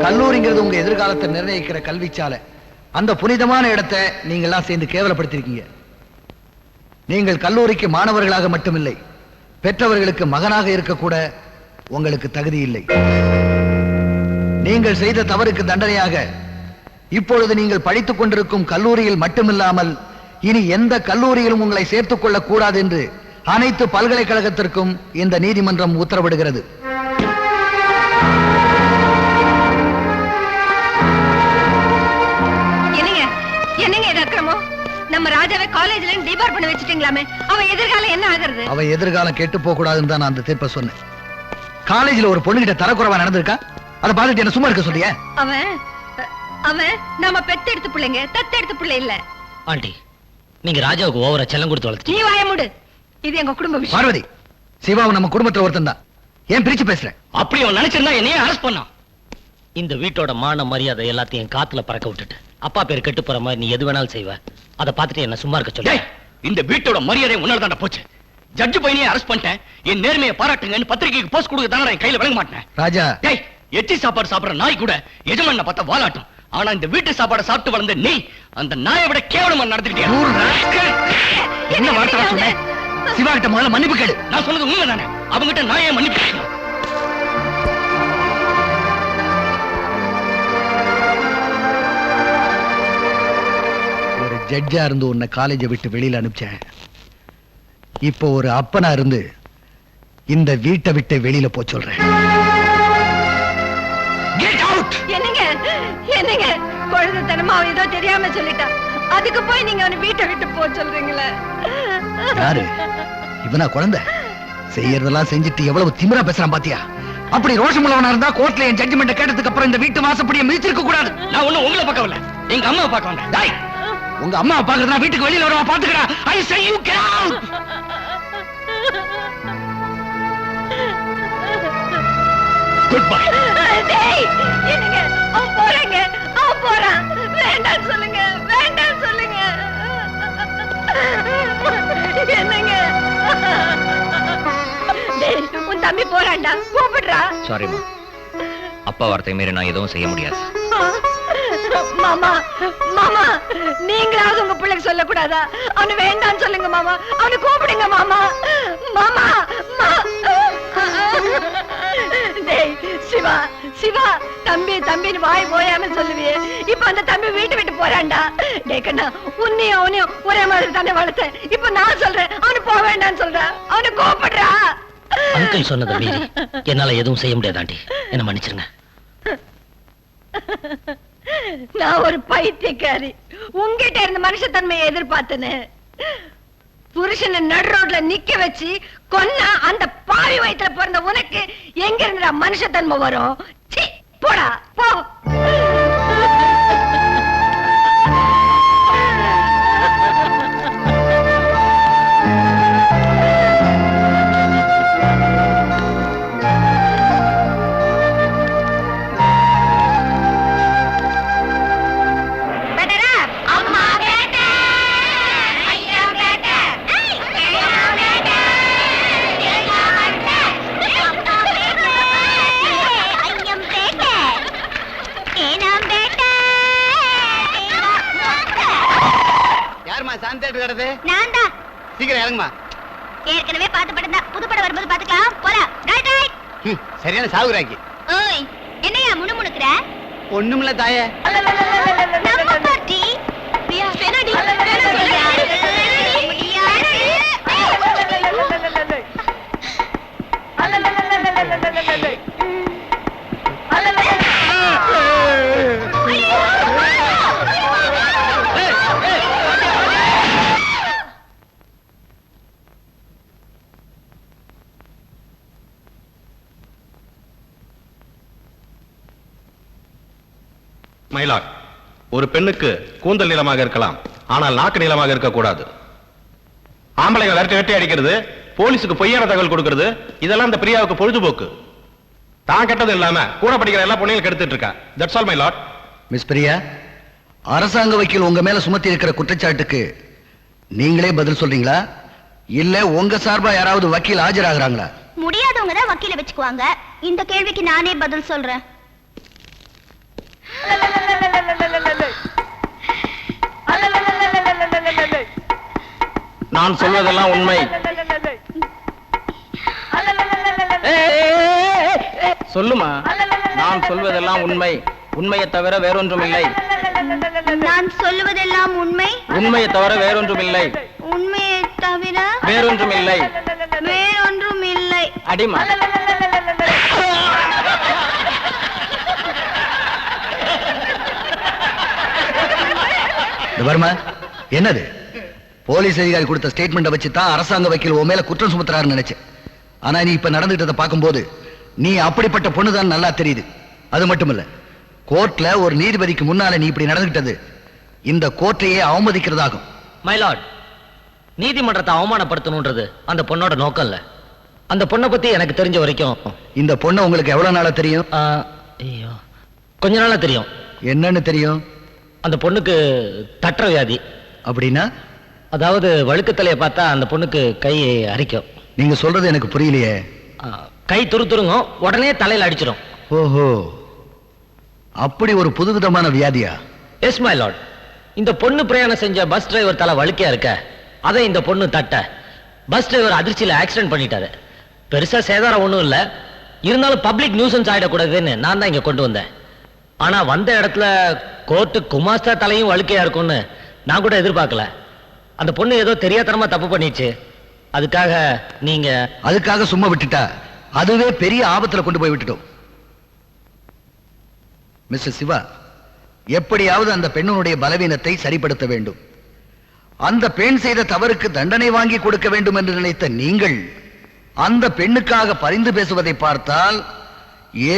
கல்லூரிங்கிறது உங்க எதிர்காலத்தை நிர்ணயிக்கிற கல்விச்சாலை. அந்த புனிதமான இடத்தை நீங்க எல்லாம் சேர்ந்து கேவலப்படுத்திருக்கீங்க. நீங்கள் கல்லூரிக்கு மாணவர்களாக மட்டுமில்லை, பெற்றவர்களுக்கு மகனாக இருக்கக்கூட உங்களுக்கு தகுதி இல்லை. நீங்கள் செய்த தவறுக்கு தண்டனையாக இப்பொழுது நீங்கள் படித்துக் கொண்டிருக்கும் கல்லூரியில் மட்டுமில்லாமல் இனி எந்த கல்லூரியிலும் உங்களை சேர்த்துக் கொள்ளக் கூடாது என்று அனைத்து பல்கலைக்கழகத்திற்கும் இந்த நீதிமன்றம் உத்தரவிடுகிறது. என்னங்க இது அக்கிரமம்? நம்ம ராஜாவை காலேஜ்ல டிபார் பண்ண வச்சிட்டீங்களாமே, அவ எதிர்காலம் என்ன ஆகுறது? அவ எதிர்காலம் கெட்டு போக கூடாதுன்னு தான் நான் அந்த தீர்ப்பை சொன்னேன். காலேஜ்ல ஒரு பொண்ணுகிட்ட தரக்குறைவா நடந்திருக்கா, அதை பார்த்துட்டு என்ன சும்மா இருக்க சொல்லியா? அவன் நாம பெத்தெடுத்த பிள்ளைங்க, தத்தெடுத்த பிள்ளை இல்ல. ஆண்டி, நீங்க ராஜாவுக்கு ஓவரா செல்லம் கொடுத்து வளர்த்து. நீ வாய மூடு, இது எங்க குடும்ப விஷயம். பார்வதி, சிவாவும் நம்ம குடும்பத்துல ஒருத்தன் தான், ஏன் பிரிச்சு பேசுற? அப்படி அவன் நினைச்சிருந்தா என்னையே அரெஸ்ட் பண்ணான். இந்த வீட்டோட மான மரியாதை எல்லாத்தையும் காத்துல பறக்க விட்டுட்டு அப்பா பேர் கெட்டு போற மாதிரி நீ எது வேணாலும் செய்வ. அதை பார்த்துட்டு என்ன சும்மா இருக்க சொல்லு. இந்த வீட்டோட மரியாதை உன்னால தாண்டா போச்சு. ஜட்ஜ் பையனையே அரெஸ்ட் பண்ணிட்டேன், என் நேர்மையை பாராட்டுங்கன்னு பத்திரிகைக்கு போஸ்ட் கொடுக்க தானே என் கையில வழங்க மாட்டேன். ராஜா, எச்சி சாப்பாடு சாப்பிடுற நாய் கூட எஜமான பார்த்தா வாலாட்டும். ஆனா இந்த வீட்டு சாப்பாடு சாப்பிட்டு வளர்ந்த நீ அந்த நாயை விட கேவலமா நடந்துக்கிட்டியா? என்ன வார்த்தை சொன்ன? சிவா கிட்ட முதல்ல மன்னிப்பு கேளு. நான் சொன்னது உண்மை தானே, அவங்கிட்ட நாயே மன்னிப்பு கேட்கணும். ஒரு ஜட்ஜா இருந்து உன்னை காலேஜை விட்டு வெளியில அனுப்பிச்சேன். இப்போ ஒரு அப்பனா இருந்து இந்த வீட்டை விட்டு வெளியில போ சொல்றேன். என்னங்க குழந்தைத்தனமா அவன் ஏதோ தெரியாம சொல்லிட்டான், அதுக்கு போய் நீங்க அவனை வீட்டை விட்டு போ சொல்றீங்களே? யாரு இவனா? குழந்தை செய்யறதெல்லாம் செஞ்சுட்டு எவ்வளவு திமிரா பேசுறான் பாத்தியா? அப்படி ரோஷமுள்ளவனா இருந்தா கோர்ட்ல என் ஜட்ஜ்மெண்ட் கேட்டதுக்கு அப்புறம் இந்த வீட்டு வாசப்படியை மிதிச்சிருக்க கூடாது. நான் ஒண்ணு உங்களை பார்க்க வரல, எங்க அம்மாவை பார்க்க வந்தேன். டேய், உங்க அம்மாவை பார்க்கறதுனா வீட்டுக்கு வெளியில வரவா பாத்துக்கடா. I say you get out. Good bye. டேய், என்னங்க அவன் போறங்க, அவன் போறான். வேண்டாம் சொல்லுங்க, வேண்டாம் சொல்லுங்க. என்னங்க? டேய், உன் தம்பி போறான்டா, கூப்பிடுறா. சாரிமா, அப்பா வார்த்தை மீறி நான் எதுவும் செய்ய முடியாது. மாமா, மாமா, நீங்களாவது உங்க பிள்ளைக்கு சொல்லக்கூடாதா? அவனு வேண்டான்னு சொல்லுங்க மாமா, அவனு கூப்பிடுங்க மாமா. மாமா, டேய் சிவா, சிவா, தம்பி தம்பின்னு வாய் போயாம சொல்லுவியே, இப்ப அந்த தம்பி வீட்டு விட்டு போறான்டா. டேய் கண்ணா, உன்னையும் அவனையும் ஒரே மாதிரி தானே வளர்த்தேன். இப்ப நான் சொல்றேன், அவனு போக வேண்டான்னு சொல்றேன், அவனு கூப்பிடுறா. அங்கிள் சொன்னதை மீறி என்னால எதுவும் செய்ய முடியாது ஆண்டி, என்ன மன்னிச்சிருங்க. நான் ஒரு பைத்தியக்காரி, உங்ககிட்ட இருந்த மனுஷத்தன்மையை எதிர்பார்த்தேன்னு. புருஷனை நடு ரோட்ல நிக்க வச்சு கொன்னா அந்த பாவி வயித்துல பிறந்த உனக்கு எங்க இருந்த மனுஷத்தன்மை வரும்? சீ, போடா போ. சீக்கிரம் இறங்குமா. ஏற்கனவே பாத்து படம் தான், புது படம் வரும்போது பாத்துக்கலாம். போலாம். Right right. சரியான சாவுராக்கி. ஓய், என்னையா முணுமுணுக்குற? ஒண்ணுமில்ல தாயே. நம்ம பார்ட்டி. பிரியா, பெனடி. மயிலாட், ஒரு பெண்ணுக்கு கூந்தல் நீளமாக இருக்கலாம், ஆனால் நாக்கு நீளமாக இருக்கக்கூடாது. ஆம்பளைங்க விரட்டி வெட்டி அடிக்கிறது, போலீஸுக்கு பொய்யான தகவல் கொடுக்கிறது, இதெல்லாம் இந்த பிரியாவுக்கு பொழுதுபோக்கு. தான் கெட்டது இல்லாம கூட படிக்கிற எல்லா பொண்ணையும் கெடுத்துட்டு இருக்கா. That's all my Lord. Miss Priya, அரசாங்க வக்கீல் உங்க மேல சுமத்தி இருக்கிற குற்றச்சாட்டுக்கு நீங்களே பதில் சொல்றீங்களா, இல்ல உங்க சார்பா யாராவது வக்கீல் ஆஜராகிறாங்களா? முடியாதவங்க தான் வக்கீல வச்சுக்குவாங்க. இந்த கேள்விக்கு நானே பதில் சொல்றேன். நான் சொல்வதெல்லாம் உண்மை. சொல்லுமா. நான் சொல்வதெல்லாம் உண்மை. உண்மையை தவிர வேறொன்றும் இல்லை. நான் சொல்லுவதெல்லாம் உண்மை. உண்மையை தவிர வேறொன்றும் இல்லை. உண்மையை தவிர வேறொன்றும் இல்லை. வேறொன்றும் இல்லை. அடிமா. வர்மா, என்னது? போலீஸ் அதிகாரி கொடுத்த ஸ்டேட்மெண்ட்டை வச்சு தான் அரசாங்க வக்கீல் உன் மேல குற்றம் சுமத்துறாருன்னு நினைச்சேன். ஆனா நீ இப்ப நடந்துட்டதை பார்க்கும்போது நீ அப்படிப்பட்ட பொண்ணுதான் நல்லா தெரியுது. அது மட்டும் இல்ல, கோர்ட்ல ஒரு நீதிபதிக்கு முன்னால நீ இப்படி நடந்துகிட்டது இந்த கோர்ட்டையே அவமதிக்கிறதாகும். மை லார்ட், நீதிமன்றத்தை அவமானப்படுத்தணும்ன்றது அந்த பொண்ணோட நோக்கம் இல்ல. அந்த பொண்ணை பத்தி எனக்கு தெரிஞ்ச வரைக்கும். இந்த பொண்ணை உங்களுக்கு எவ்வளவு நாளா தெரியும்? ஐயோ, கொஞ்ச நாளா தெரியும். என்னன்னு தெரியும்? அந்த பொண்ணுக்கு தட்டுற வியாதி. அப்படின்னா? அதாவது வழுக்கத்தலையை பார்த்தா அந்த பொண்ணுக்கு கை அரிக்கும். நீங்க சொல்றது எனக்கு புரியலையே. கை துருத்துருங்கும், உடனே தலையில அடிச்சிடும். ஓஹோ, அப்படி ஒரு புதுவிதமான வியாதியா? Yes my lord. இந்த பொண்ணு பிரயாணம் செஞ்ச பஸ் டிரைவர் தலை வழுக்கையா இருக்க, அதை இந்த பொண்ணு தட்ட பஸ் டிரைவர் அதிர்ச்சியில ஆக்சிடென்ட் பண்ணிட்டாரு. பெருசா சேதாரம் ஒண்ணும் இல்ல, இருந்தாலும் பப்ளிக் நியூசன்ஸ் ஆயிடக்கூடாதுன்னு நான் தான் இங்க கொண்டு வந்தேன். ஆனா வந்த இடத்துல கோர்ட்டு குமாஸ்தா தலையும் வழுக்கையா இருக்கும்னு நான் கூட எதிர்பார்க்கல. அந்த பொண்ணு ஏதோ தெரியாதனமா தப்பு பண்ணிச்சு. அதுக்காக நீங்க அதுக்காக சும்மா விட்டுட்டா அதுவே பெரிய ஆபத்துல கொண்டு போய் விட்டுட்டோம். மிஸ்டர் சிவா, எப்படியாவது அந்த பெண்ணுடைய பலவீனத்தை சரிப்படுத்த வேண்டும். அந்த பெண் செய்த தவறுக்கு தண்டனை வாங்கி கொடுக்க வேண்டும் என்று நினைத்த நீங்கள் அந்த பெண்ணுக்காக பரிந்து பேசுவதை பார்த்தால்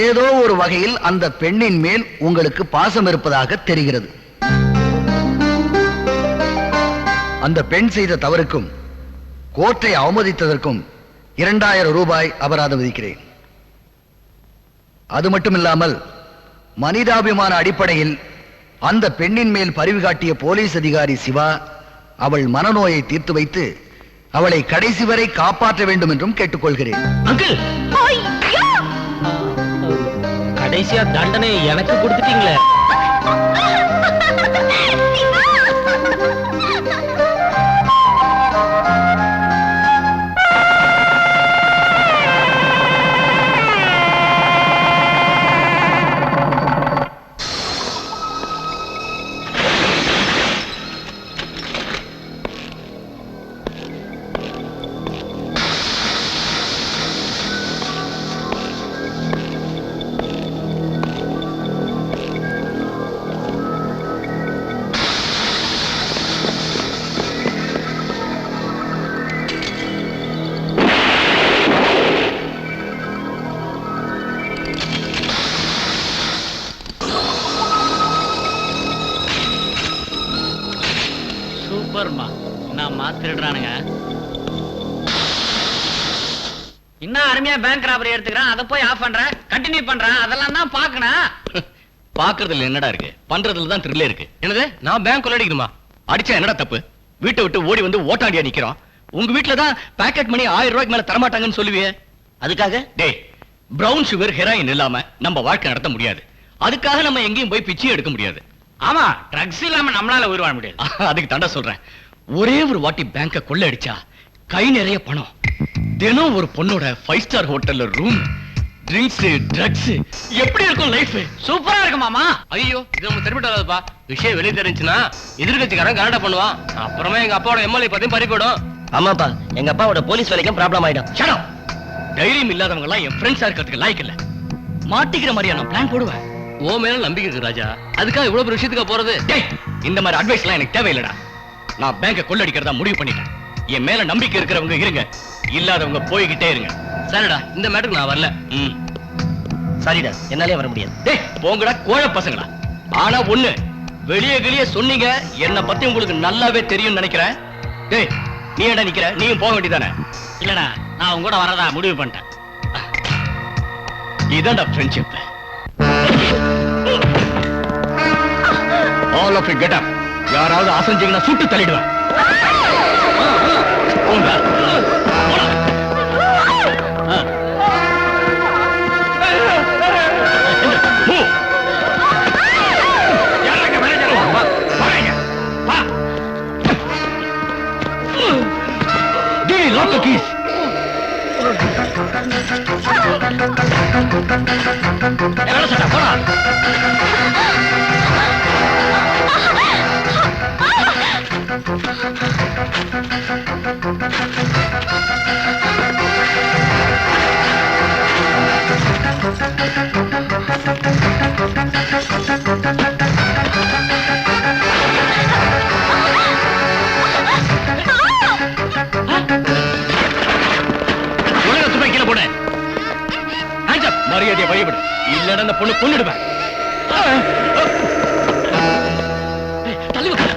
ஏதோ ஒரு வகையில் அந்த பெண்ணின் மேல் உங்களுக்கு பாசம் இருப்பதாக தெரிகிறது. அந்த பெண் செய்த தவறுக்கும் கோர்ட்டை அவமதித்ததற்கும் 2000 ரூபாய் அபராதம் விதிக்கிறேன். அது மட்டுமில்லாமல் மனிதாபிமான அடிப்படையில் அந்த பெண்ணின் மேல் பரிவு காட்டிய போலீஸ் அதிகாரி சிவா அவள் மனநோயை தீர்த்து வைத்து அவளை கடைசி வரை காப்பாற்ற வேண்டும் என்றும் கேட்டுக்கொள்கிறேன். அங்கிள், கடைசியா தண்டனை எனக்கு கொடுத்துட்டீங்களே. சூப்பர்மா, நான் மாத்திடுறானுங்க. இன்னும் அருமையா பேங்க் ராபரி எடுத்துக்கிறான், அதை போய் ஆஃப் பண்றேன், கண்டினியூ பண்றேன். அதெல்லாம் தான் பாக்கணும். பாக்குறதுல என்னடா இருக்கு, பண்றதுல தான் த்ரில்லே இருக்கு. என்னது, நான் பேங்க் கொள்ளடிக்கணுமா? அடிச்சா என்னடா தப்பு? வீட்டை விட்டு ஓடி வந்து ஓட்டாண்டியா நிக்கிறோம். உங்க வீட்டுல தான் பாக்கெட் மணி 1000 ரூபாய்க்கு மேல தரமாட்டாங்கன்னு சொல்லுவியே. அதுக்காக டேய், பிரவுன் சுகர் ஹெராயின் இல்லாம நம்ம வாழ்க்கை நடத்த முடியாது. அதுக்காக நம்ம எங்கேயும் போய் பிச்சையும் எடுக்க முடியாது. ஆமா, ட்ரக்ஸ் இல்லாம நம்மளால உயிர் வாழ முடியாது. அதுக்கு தாண்டா சொல்றேன், ஒரே ஒரு வாட்டி பேங்க கொள்ள அடிச்சா கை நிறைய பணம், தினம் ஒரு பொண்ணோட 5 ஸ்டார் ஹோட்டல்ல ரூம், ட்ரிங்க்ஸ், ட்ரக்ஸ், எப்படி இருக்கும் லைஃப்? சூப்பரா இருக்கு மாமா. ஐயோ, இது நம்ம தெரிவிட்டாதப்பா. விஷயம் வெளியே தெரிஞ்சுன்னா எதிர்கட்சிக்காரன் கலாட்டா பண்ணுவான். அப்புறமா எங்க அப்பாவோட எம்எல்ஏ பத்தியும் பறி போயிடும். ஆமாப்பா, எங்க அப்பாவோட போலீஸ் வேலைக்கும் ப்ராப்ளம் ஆயிடும். Shut up. தைரியம் இல்லாதவங்க எல்லாம் என் ஃப்ரெண்ட்ஸா இருக்கிறதுக்கு லாய்க்கு இல்ல. மாட்டிக்கிற மாதிரியா நான் பிளான் போடுவேன். ஓ மேல நம்பிக்கை இருக்கு ராஜா, அதுக்காக இவ்வளவு பெரிய விஷயத்துக்கு போறது? டேய், இந்த மாதிரி அட்வைஸ் எல்லாம் எனக்கு தேவையில்லடா. நான் பேங்க கொள்ளடிக்கிறதா முடிவு பண்ணிட்டேன். என் மேல நம்பிக்கை இருக்கிறவங்க இருங்க, இல்லாதவங்க போய்கிட்டே இருங்க. சரிடா, இந்த மேட்டருக்கு நான் வரல. சரிடா, என்னாலே வர முடியாது. டேய், போங்கடா கோழ பசங்களா. ஆனா ஒண்ணு, வெளியே சொன்னீங்க, என்ன பத்தி உங்களுக்கு நல்லாவே தெரியும் நினைக்கிறேன். டேய், நீ என்ன நிக்கிற? நீயும் போக வேண்டியதானே? இல்லடா, நான் உங்க கூட வரதா முடிவு பண்ணிட்டேன். இதான்டா friendship. All of you get up. யாராவது அசஞ்சீங்கன்னா சுட்டு தள்ளிடுவேன். போங்க. Move. யாராங்க மேனேஜர்? வாங்க. வா. பொண்ணு கொன்னுடுவேன். தள்ளி விடு.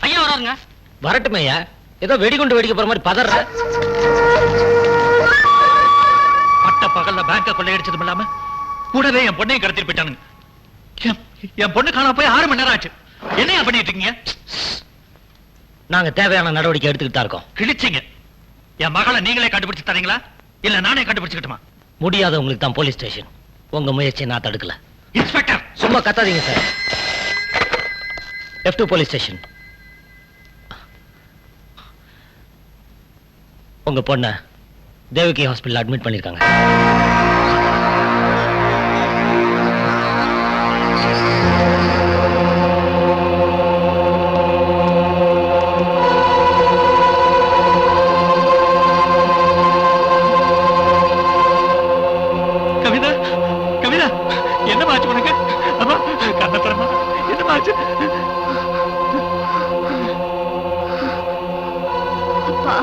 ஐயா வராருங்க. வரட்டுமே ஐயா, ஏதோ வெடிகுண்டு வெடிக்க போற மாதிரி பதற. பட்ட பகல்ல பேங்க கொள்ளையடிச்சதும் இல்லாம கூடவே என் பொண்ணையும் கடத்திட்டு போயிட்டானுங்க. என் பொண்ணு காணாம போய் 6 மணி நேரம் ஆச்சு. என்னையா பண்ணிட்டு இருக்கீங்க? நாங்க தேவையான நடவடிக்கை எடுத்துக்கிட்டு தான் இருக்கோம். கிழிச்சிங்க. என் மகளை நீங்களே கண்டுபிடிச்சு தரீங்களா இல்ல நானே கண்டுபிடிச்சுக்கிட்டுமா? முடியாதவங்களுக்கு தான் போலீஸ் ஸ்டேஷன். உங்க முயற்சியை நான் தடுக்கல. இன்ஸ்பெக்டர் சும்மா கத்தாதீங்க சார். F2 police station. உங்க பொண்ண தேவகி ஹாஸ்பிடல் அட்மிட் பண்ணிருக்காங்க. கவிதா, கவிதா, என்னமாச்சு உனக்கு? அம்மா கண்ணத்தரமா, என்னமாச்சு? அப்பா,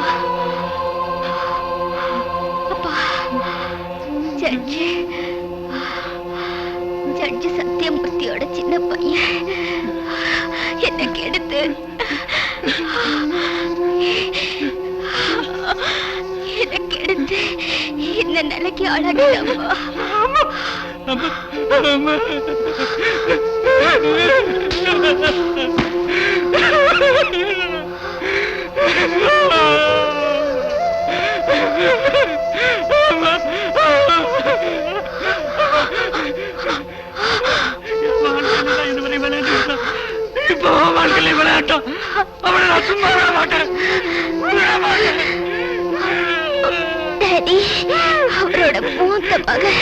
அப்பா, ஜட்ஜி சத்தியமூர்த்தியோட சின்ன பையன் என்ன கெடுத்து இந்த நிலைக்கு ஆளாக்கிட்டப்பா. விளையாட்டம் அவனை நான் சும்மா விட மாட்டேன். டாடி, அவரோட மூத்த மகன்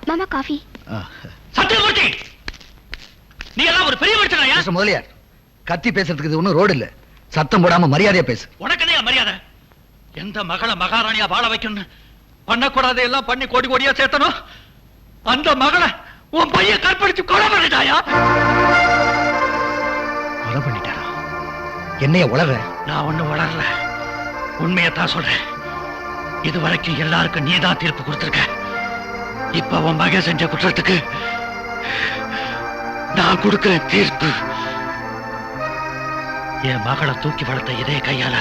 மாமா காஃபி. சத்தியமூர்த்தி, நீ எல்லாம் ஒரு பெரிய மனுஷனாயா? முதலியார், கத்தி பேசுறதுக்கு இது ஒண்ணும் ரோடு இல்ல. சத்தம் போடாம மரியாதையா பேசு. உனக்கு என்ன மரியாதை? எந்த மகளை மகாராணியா வாழ வைக்கணும் பண்ணக்கூடாது எல்லாம் பண்ணி கோடி கோடியா சேர்த்தனும். அந்த மகளை உன் பையன் கற்பழிச்சு கொலை பண்ணிட்டாயா? கொலை பண்ணிட்டாரா? என்னைய உளற? நான் ஒண்ணு வளரல, உண்மையத்தான் சொல்றேன். இதுவரைக்கும் எல்லாருக்கும் நீதான் தீர்ப்பு கொடுத்திருக்க. இப்ப உன் மகன் செஞ்ச குற்றத்துக்கு நான் கொடுக்கிற தீர்ப்பு. என் மகளை தூக்கி வளர்த்த இதே கையால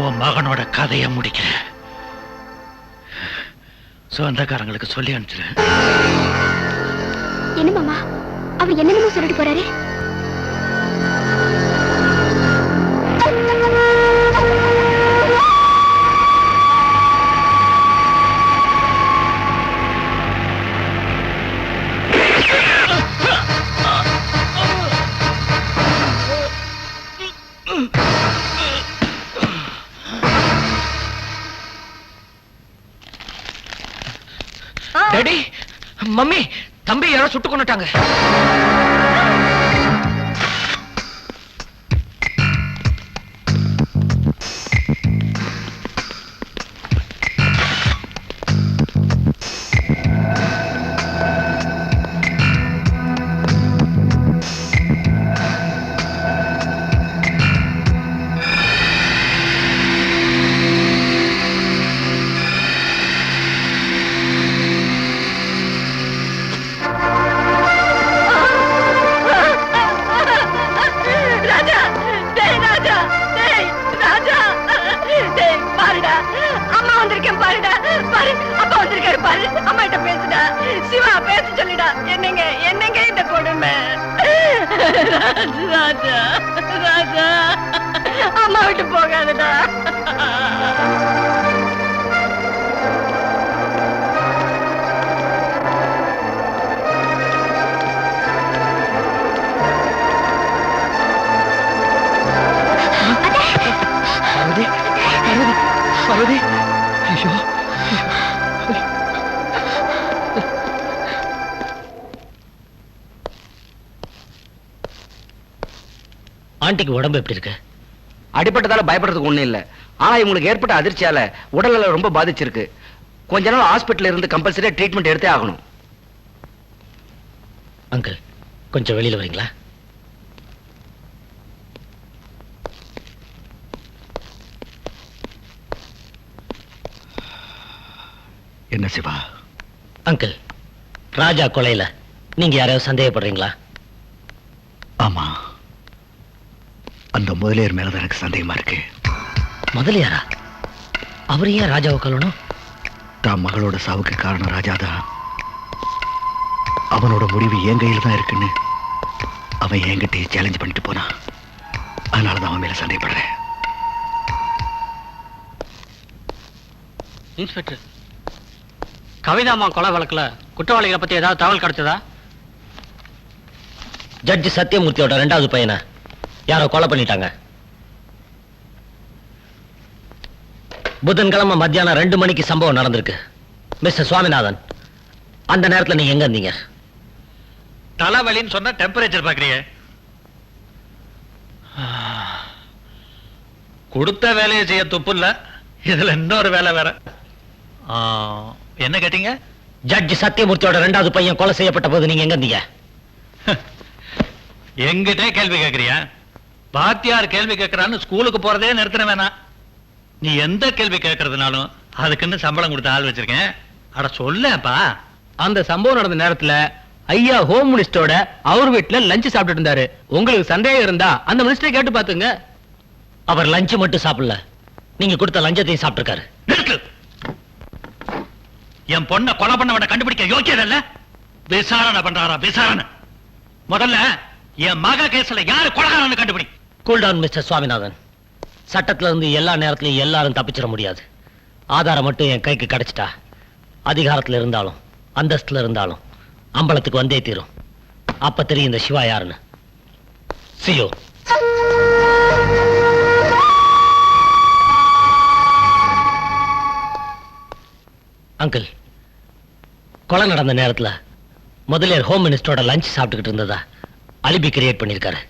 உன் மகனோட கதையை முடிக்கிறேன். சொந்தக்காரங்களுக்கு சொல்லி அனுப்பிச்சிரு. என்ன மாமா, அவர் என்னென்னமோ சொல்லிட்டு போறாரு. டாடி, மம்மி, தம்பி யாரோ சுட்டு கொண்டுட்டாங்க. பாரு அப்பா வந்திருக்காரு பாரு. அம்மா கிட்ட பேசுடா. சிவா பேச சொல்லிடா. என்னங்க என்னங்க இந்த கொடுமை? ராஜா ராஜா அம்மா விட்டு போகாதடா. பார்வதி பார்வதி பார்வதி ஐயோ ஆண்டிக்கு உடம்பு எப்படி இருக்கு? அடிப்பட்டதால பயப்படுறதுக்கு ஒண்ணும் இல்ல. ஆனா இவங்களுக்கு ஏற்பட்ட அதிர்ச்சியால உடல்நல ரொம்ப பாதிச்சிருக்கு. கொஞ்ச நாள் ஹாஸ்பிட்டல் இருந்து கம்பல்சரியா ட்ரீட்மெண்ட் எடுத்தே ஆகணும். அங்கிள் கொஞ்சம் வெளியில வரீங்களா? என்ன சிவா? அங்கிள், ராஜா கொலையில நீங்க யாரையாவது சந்தேகப்படுறீங்களா? ஆமா, அந்த முதலியார் மேலதான் எனக்கு சந்தேகமா இருக்கு. முதலியாரா? அவர் ஏன் ராஜாவை கொல்லணும்? தான் மகளோட சாவுக்கு காரணம் ராஜாதான். அவனோட முடிவு என் கையில தான் இருக்குன்னு அவன் என்கிட்ட சேலஞ்ச் பண்ணிட்டு போனான். அதனாலதான் அவன் மேல சந்தேகப்படுறேன். இன்ஸ்பெக்டர், கவிதாமா கொலை வழக்குல குற்றவாளிகளை பத்தி ஏதாவது தகவல் கிடைச்சதா? ஜட்ஜ் சத்தியமூர்த்தியோட 2வது பையனை யாரோ கொலை பண்ணிட்டாங்க. புதன்கிழமை மத்தியானம் 2 மணிக்கு சம்பவம் நடந்திருக்கு. மிஸ்டர் சுவாமிநாதன், அந்த நேரத்துல நீங்க எங்க இருந்தீங்க? தலைவலின்னு சொன்னா டெம்பரேச்சர் பாக்குறீங்க. கொடுத்த வேலையை செய்ய துப்பு இல்ல, இதுல இன்னொரு வேலை வேற. என்ன கேட்டீங்க? ஜட்ஜ் சத்தியமூர்த்தியோட 2வது பையன் கொலை செய்யப்பட்ட போது நீங்க எங்க இருந்தீங்க? எங்கிட்டே கேள்வி கேட்கறியா? பாத்தியார் கேள்வி கேட்கறான்னு ஸ்கூலுக்கு போறதே நிறுத்தின வேணாம். நீ எந்த கேள்வி கேட்கறதுனாலும் அதுக்குன்னு சம்பளம் கொடுத்த ஆள் வச்சிருக்கேன். அட சொல்லப்பா. அந்த சம்பவம் நடந்த நேரத்துல ஐயா ஹோம் மினிஸ்டரோட அவர் வீட்டுல லஞ்ச் சாப்பிட்டு இருந்தாரு. உங்களுக்கு சந்தேகம் இருந்தா அந்த மினிஸ்டரை கேட்டு பாத்துங்க. அவர் லஞ்ச் மட்டும் சாப்பிடல, நீங்க கொடுத்த லஞ்சத்தையும் சாப்பிட்டிருக்காரு. நிறுத்து. என் பொண்ணை கொலை பண்ணவனை கண்டுபிடிக்க யோக்கியது இல்ல. விசாரணை பண்றாரா? விசாரணை. முதல்ல என் மக கேஸ்ல யாரு கொலைகாரன்னு கண்டுபிடி. Cool down mister Swaminathan. சட்டத்துல இருந்து எல்லா நேரத்திலையும் எல்லாரும் தப்பிச்சிட முடியாது. ஆதாரம் மட்டும் என் கைக்கு கிடைச்சிட்டா அதிகாரத்துல இருந்தாலும் அந்தஸ்துல இருந்தாலும் அம்பலத்துக்கு வந்தே தீரும். அப்ப தெரியும் இந்த சிவா யாருன்னு. சியோ. அங்கிள், கொலை நடந்த நேரத்துல முதலியார் ஹோம் மினிஸ்டரோட லஞ்ச் சாப்பிட்டுக்கிட்டு இருந்ததா அலிபி கிரியேட் பண்ணிருக்காரு.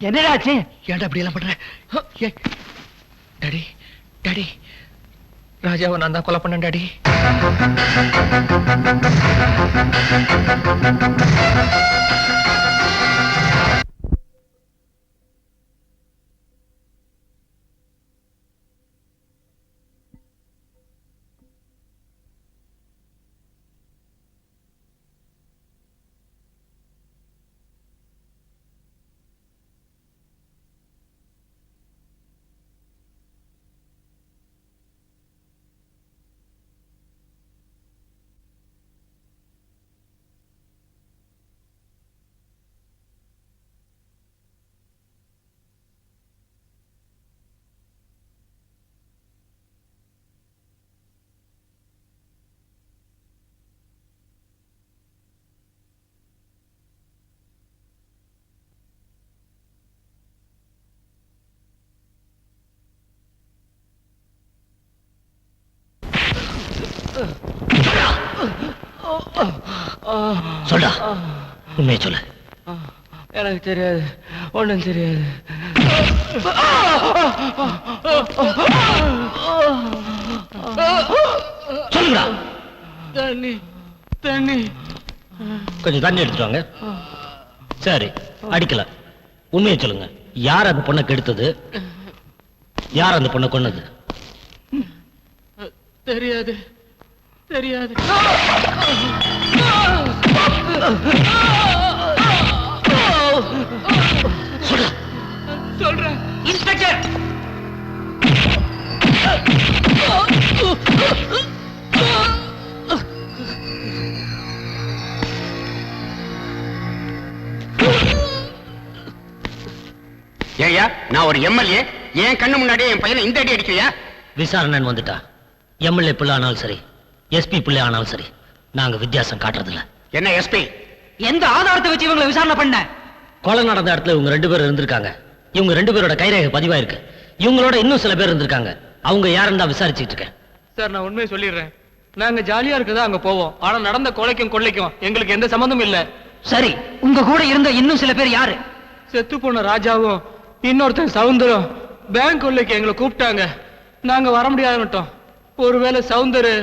என்னடாச்சு? ஏன்டா அப்படி எல்லாம் பண்ற? டாடி டாடி, ராஜாவை நான் தான் கொலை பண்ணேன் டாடி. சொல்டா, உண்மையை சொல்லு. எனக்கு தெரியாது, ஒண்ணும் தெரியாது. சொல்லுடா. தண்ணி தண்ணி. கொஞ்சம் தண்ணி எடுத்துட்டு வாங்க. சரி, அடிக்கல. உண்மையை சொல்லுங்க. யார் அந்த பொண்ணை கெடுத்தது? யார் அந்த பொண்ணை கொன்னது? தெரியாது தெரியாது. சொல்றேன் இன்ஸ்பெக்டர், ஏயா, நான் ஒரு எம்எல்ஏ, என் கண்ணு முன்னாடியே என் பையனை இந்த அடி அடிக்கிறியா? விசாரணை வந்துட்டா எம்எல்ஏ பிள்ளை ஆனாலும் சரி, எஸ்பி பிள்ளை ஆனாலும் சரி, நாங்க வித்தியாசம் காட்டுறதில்ல. என்ன எஸ்பி? எந்த ஆதாரத்தை வச்சு இவங்களை விசாரணை பண்ண? கொலை நடந்த இடத்துல இவங்க 2 பேர் இருந்திருக்காங்க. இவங்க 2 பேரோட கைரேகை பதிவாயிருக்கு. இவங்களோட இன்னும் சில பேர் இருந்திருக்காங்க. அவங்க யாருன்னு தான் விசாரிச்சுட்டு இருக்கேன். சார், நான் உண்மையை சொல்லிடுறேன். நாங்க ஜாலியா இருக்கதா அங்க போவோம். ஆனா நடந்த கொலைக்கும் கொள்ளைக்கும் எங்களுக்கு எந்த சம்பந்தமும் இல்ல. சரி, உங்க கூட இருந்த இன்னும் சில பேர் யாரு? செத்து போன ராஜாவும் இன்னொருத்தன் சவுந்தரம் பேங்க் கொள்ளைக்கு எங்களை கூப்பிட்டாங்க. நாங்க வர முடியாதுட்டோம். ஒருவேளை சவுந்தரு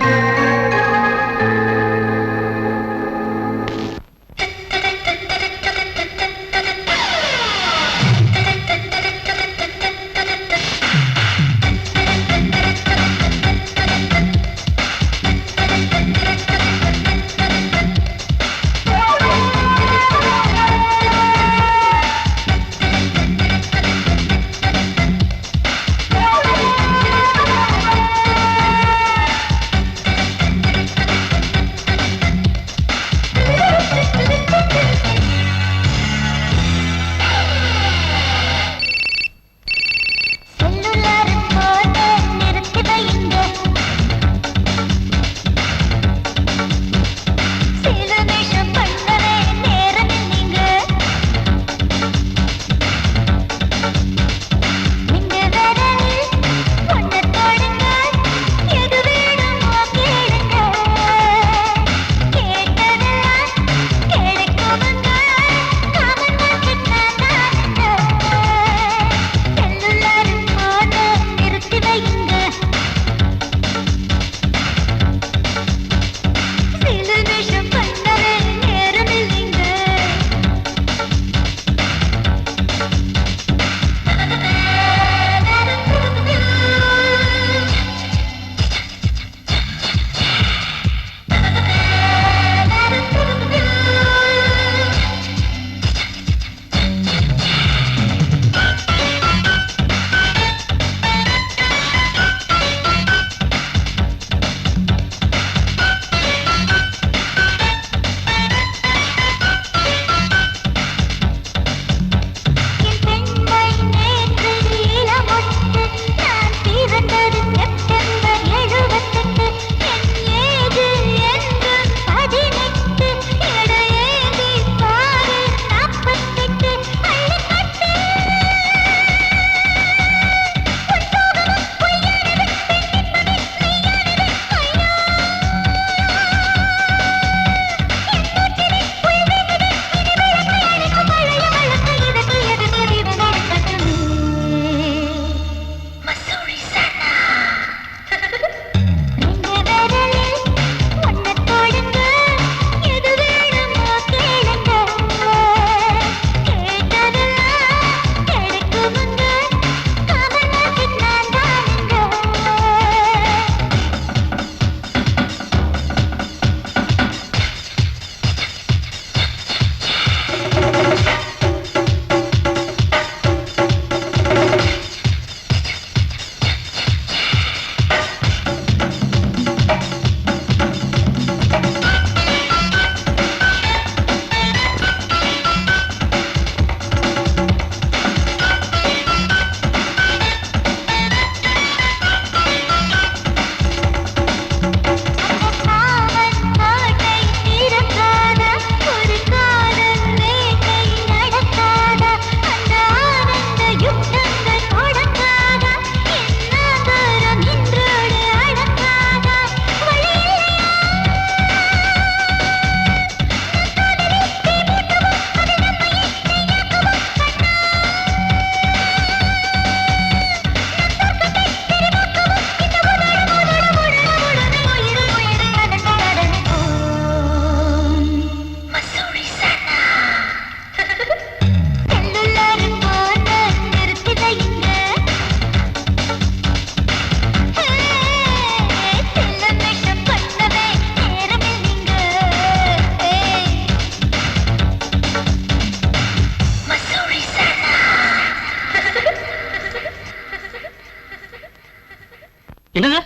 என்னது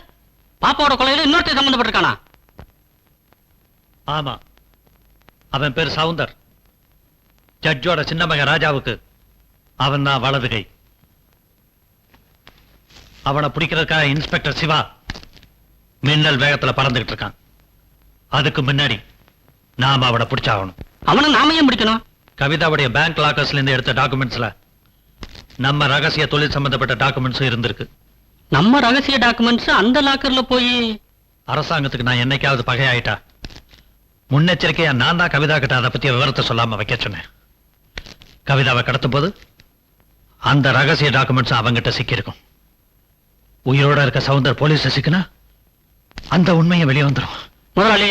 பாப்பாவோட கொலையில இன்னொருத்தர் சம்பந்தப்பட்டிருக்கானா? ஆமா, அவன் பேர் சவுந்தர். ஜட்ஜோட சின்ன மகன் ராஜாவுக்கு அவன் தான் வலது கை. அவனை பிடிக்கிறதுக்காக இன்ஸ்பெக்டர் சிவா மின்னல் வேகத்துல பறந்துகிட்டு இருக்கான். அதுக்கு முன்னாடி நாம அவனை பிடிச்சாகணும். அவனை நாம ஏன் பிடிக்கணும்? கவிதாவுடைய பேங்க் லாக்கர்ஸ்ல இருந்து எடுத்த டாக்குமெண்ட்ஸ்ல நம்ம ரகசிய தொழில் சம்பந்தப்பட்ட டாக்குமெண்ட்ஸும் இருந்திருக்கு. நம்ம ரகசிய டாக்குமெண்ட்ஸ் அந்த லாக்கர்ல போய் அரசாங்கத்துக்கு நான் என்னைக்காவது பகையாயிட்டா முன்னெச்சரிக்கையா நான் தான் கவிதா கிட்ட அதை பத்திய விவரத்தை சொல்லாம வைக்க சொன்னேன். கவிதாவை கடத்தும் போது அந்த ரகசிய டாக்குமெண்ட்ஸ் அவங்கிட்ட சிக்கியிருக்கும். உயிரோட இருக்க சவுந்தர் போலீஸ் சிக்கினா அந்த உண்மையை வெளியே வந்துடும். முதலாளி,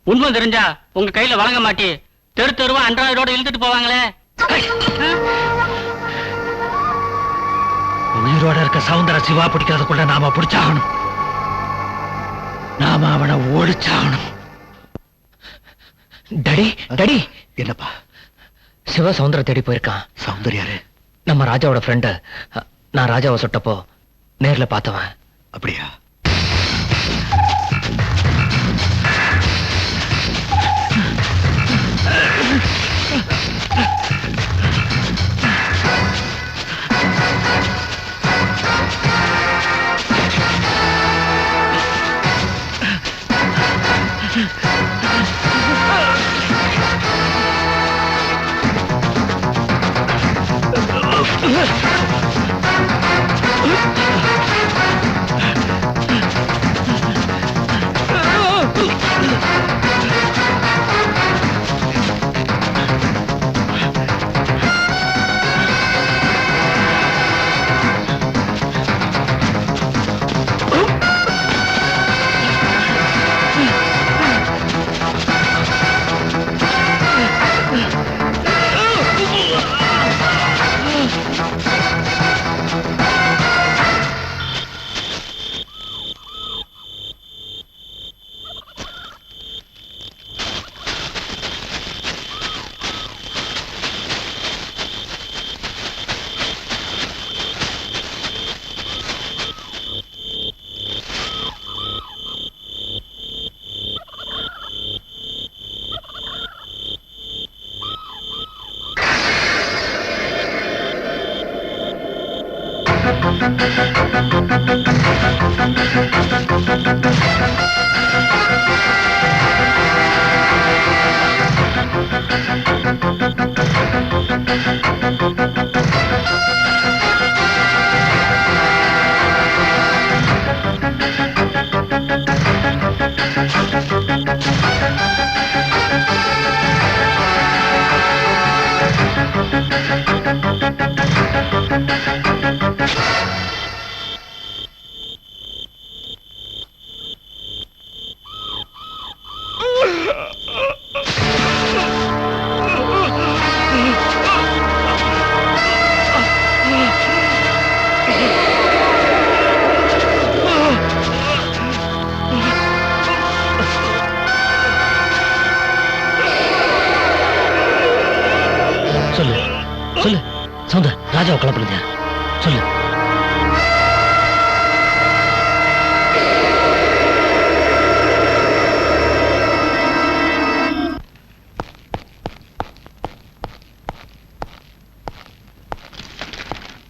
உண்மை தெரிஞ்சா உங்க கையில வழங்க மாட்டி தெரு தெருவா அன்றாயிரோட இழுத்துட்டு போவாங்களே. உயிரோட இருக்க சவுந்தர சிவா பிடிக்கிறதுக்குள்ள நாம பிடிச்சாகணும். நாம அவனை ஓடிச்சாகணும். டாடி டாடி, என்னப்பா? சிவா சவுந்தர தேடி போயிருக்கான். சவுந்தர் யாரு? நம்ம ராஜாவோட ஃப்ரெண்டு. நான் ராஜாவை சுட்டப்போ நேர்ல பார்த்தவன். அப்படியா? சொல்லு சொல்லு சவுந்தர், ராஜாவை கொலை பண்ணுங்க. சொல்லு.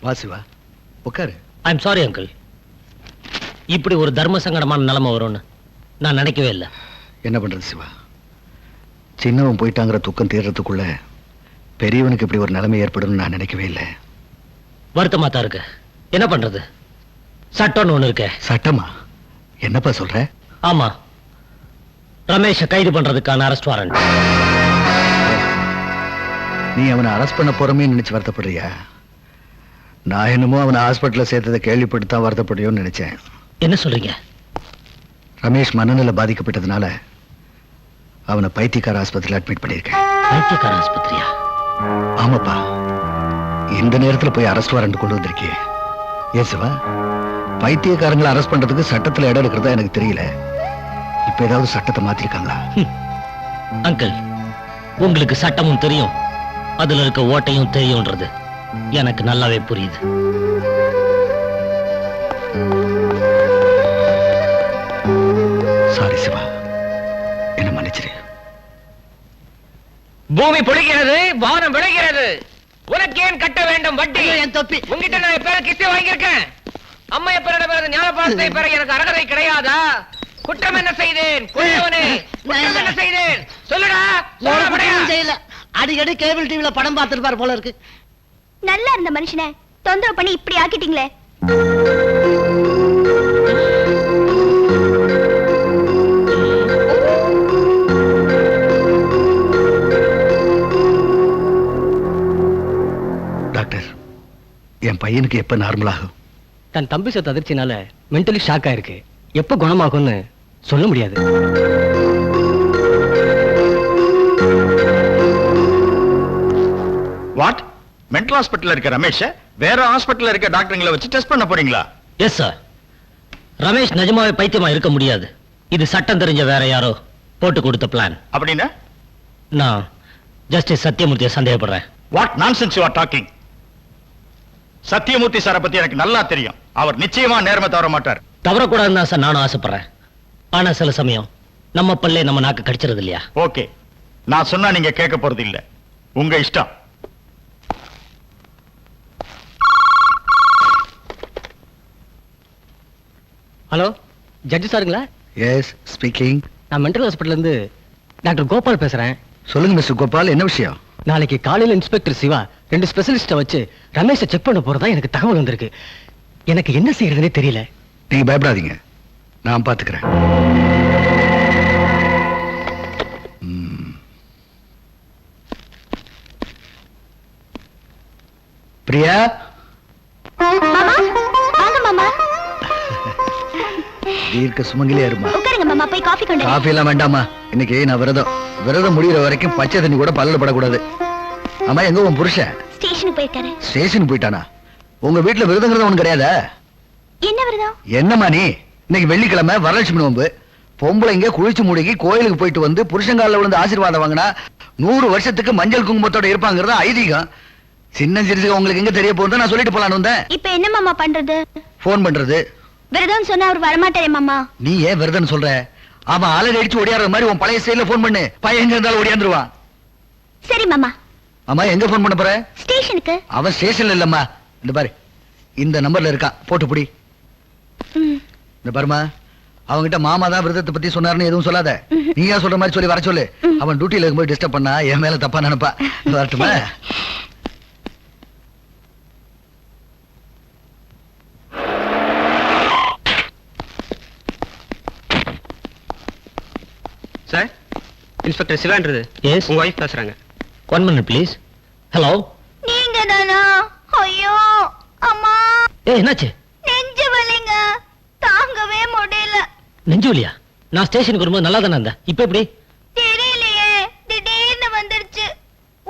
வா சிவா, உட்காரு. ஐம் சாரி அங்கிள், இப்படி ஒரு தர்ம சங்கடமான நிலைமை வரும்னு நான் நினைக்கவே இல்லை. என்ன பண்றது சிவா, சின்னவன் போயிட்டாங்கிற துக்கம் தீர்றதுக்குள்ள பெரியவனுக்கு இப்படி ஒரு நிலைமை ஏற்படும் நான் நினைக்கவே இல்லை. வருத்தமா தான் இருக்கு. என்ன பண்றது, சட்டம்னு ஒண்ணு இருக்கு. சட்டமா? என்னப்பா சொல்ற? ஆமா, ரமேஷை கைது பண்றதுக்கான அரெஸ்ட் வாரண்ட். நீ அவனை அரெஸ்ட் பண்ண போறமே நினைச்சு வருத்தப்படுறியா? நான் என்னமோ அவனை ஹாஸ்பிட்டல்ல சேர்த்ததை கேள்விப்பட்டுதான் வருத்தப்படுறியோன்னு நினைச்சேன். என்ன சொல்றீங்க? ரமேஷ் மனநிலை பாதிக்கப்பட்டதுனால அவனை பைத்தியக்கார ஆஸ்பத்திரியில் அட்மிட் பண்ணியிருக்கேன். பைத்தியக்கார ஆஸ்பத்திரியா? ஆமாப்பா, இந்த நேரத்துல போய் அரெஸ்ட் வாரண்ட் கொண்டு வந்திருக்கியே. ஏன் சிவா, பைத்தியக்காரங்களை அரெஸ்ட் பண்றதுக்கு சட்டத்துல இடம் இருக்கிறதா எனக்கு தெரியல. இப்ப ஏதாவது சட்டத்தை மாத்திருக்காங்களா? அங்கிள், உங்களுக்கு சட்டமும் தெரியும், அதுல இருக்க ஓட்டையும் தெரியும்ன்றது எனக்கு நல்லாவே புரியுது. பூமி பொழிகிறது, வானம் விளைகிறது. உனக்கு ஏன் கட்ட வேண்டும் வட்டி? என் தொப்பி. உங்ககிட்ட நான் எப்ப கிஸ்தி வாங்கியிருக்கேன். அம்மா எப்ப ஞானபாலத்தை பெற எனக்கு அருகதை கிடையாதா? குற்றம் என்ன செய்தேன்? குற்றவனே, குற்றம் என்ன செய்தேன்? சொல்லுடா. ஒரு குற்றமும் செய்யல. அடிக்கடி கேபிள் டிவில படம் பார்த்திருப்பார் போல இருக்கு. நல்லா இருந்த மனுஷனை தொந்தரவு பண்ணி இப்படி ஆக்கிட்டீங்களே. டாக்டர், என் பையனுக்கு எப்ப நார்மல் ஆகும்? தன் தம்பி சத்து அதிர்ச்சினால மென்டலி ஷாக் ஆயிருக்கு. எப்ப குணமாகும்னு சொல்ல முடியாது. வாட்? மென்டல் ஹாஸ்பிட்டல்ல இருக்க ரமேஷ் வேற ஹாஸ்பிட்டல்ல இருக்க டாக்டர்களை வச்சு டெஸ்ட் பண்ண போறீங்களா? Yes sir. ரமேஷ் நிஜமாவே பைத்தியமா இருக்க முடியாது. இது சட்டம் தெரிஞ்ச வேற யாரோ போட்டு கொடுத்த பிளான். அப்படின்னா நான் ஜஸ்டிஸ் சத்தியமூர்த்தியை சந்தேகப்படுறேன். What nonsense you are talking? Sathyamoorthy சாரை பத்தி எனக்கு நல்லா தெரியும். அவர் நிச்சயமா நேர்மை தவற மாட்டார். தவறக்கூடாதுன்னு தான் சார் நானும் ஆசைப்படுறேன். ஆனா சில சமயம் நம்ம பல்லே நம்ம நாக்கு கடிச்சிருது இல்லையா? ஓகே, நான் சொன்னா நீங்க கேட்க போறது இல்ல. உங்க இஷ்டம். ஹலோ, ஜட்ஜி சாருங்களா? Yes, speaking. நான் மென்டல் ஹாஸ்பிட்டல்ல இருந்து டாக்டர் கோபால் பேசுறேன். சொல்லுங்க மிஸ்டர் கோபால், என்ன விஷயம்? நாளைக்கு காலையில இன்ஸ்பெக்டர் சிவா 2 ஸ்பெஷலிஸ்ட வச்சு ரமேஷை செக் பண்ண போறதா எனக்கு தகவல் வந்திருக்கு. எனக்கு என்ன செய்யறதுனே தெரியல. நீங்க பயப்படாதீங்க, நான் பாத்துக்கிறேன். பிரியா, மாமா வாங்க மாமா. தீர்க்க சுமங்கலியா இருமா. உட்காருங்க மாமா, போய் காஃபி கொண்டு வரேன். காஃபி எல்லாம் வேண்டாமா, இன்னைக்கு நான் விரதம் முடிகிற வரைக்கும் பச்சை தண்ணி கூட பல்ல படக்கூடாது. ஆமா, எங்க உன் புருஷன்? ஸ்டேஷனுக்கு போயிருக்காரு. ஸ்டேஷனுக்கு போயிட்டானா? உங்க வீட்டுல விரதங்கிறது ஒண்ணு கிடையாதா? என்ன விரதம்? என்னம்மா நீ? இன்னைக்கு வெள்ளிக்கிழமை வரலட்சுமி நோம்பு. பொம்பளைங்க குளிச்சு மூழ்கி கோயிலுக்கு போயிட்டு வந்து புருஷங்கால விழுந்து ஆசீர்வாதம் வாங்கினா 100 வருஷத்துக்கு மஞ்சள் குங்குமத்தோட இருப்பாங்கிறது ஐதீகம். சின்ன சிறுசுக்கு உங்களுக்கு எங்க தெரிய போகுது, நான் சொல்லிட்டு போலான்னு வந்தேன். இப்ப என்ன மாமா பண்றது? போன் பண்றது. விரதம் சொன்னா அவர் வரமாட்டாரே மாமா. நீ ஏன் விரதம் சொல்ற? அவன் அலறி அடிச்சு ஓடியாடுற மாதிரி உன் பழைய ஸ்டைல்ல போன் பண்ணு. பையன் எங்க இருந்தாலும் ஓடியாந்துருவான். சரி மாமா. அம்மா, எங்க போன் பண்ண போற? ஸ்டேஷனுக்கு. அவன் ஸ்டேஷன்ல இல்லம்மா, இந்த பாரு, இந்த நம்பர்ல இருக்கா, போட்டு புடி. இந்த பாருமா, அவங்கிட்ட மாமா தான் விரதத்தை பத்தி சொன்னாருன்னு எதுவும் சொல்லாத. நீயா சொல்ற மாதிரி சொல்லி வர சொல்லு. அவன் டியூட்டில இருக்கும்போது டிஸ்டர்ப் பண்ணா என் மேல தப்பா நினைப்பா. வரட்டுமா? சார், இன்ஸ்பெக்டர் சிவான்றது. எஸ், உங்க வைஃப் பேசுறாங்க. 1 minute ப்ளீஸ். ஹலோ. நீங்க தானா? ஐயோ அம்மா, என்னாச்சு? நெஞ்சு வலிங்க, தாங்கவே முடியல. நெஞ்சு வலியா? நான் ஸ்டேஷனுக்கு வரும்போது நல்லா தானே இருந்தேன். இப்ப எப்படி? தெரியலையே, திடீர்னு வந்துருச்சு.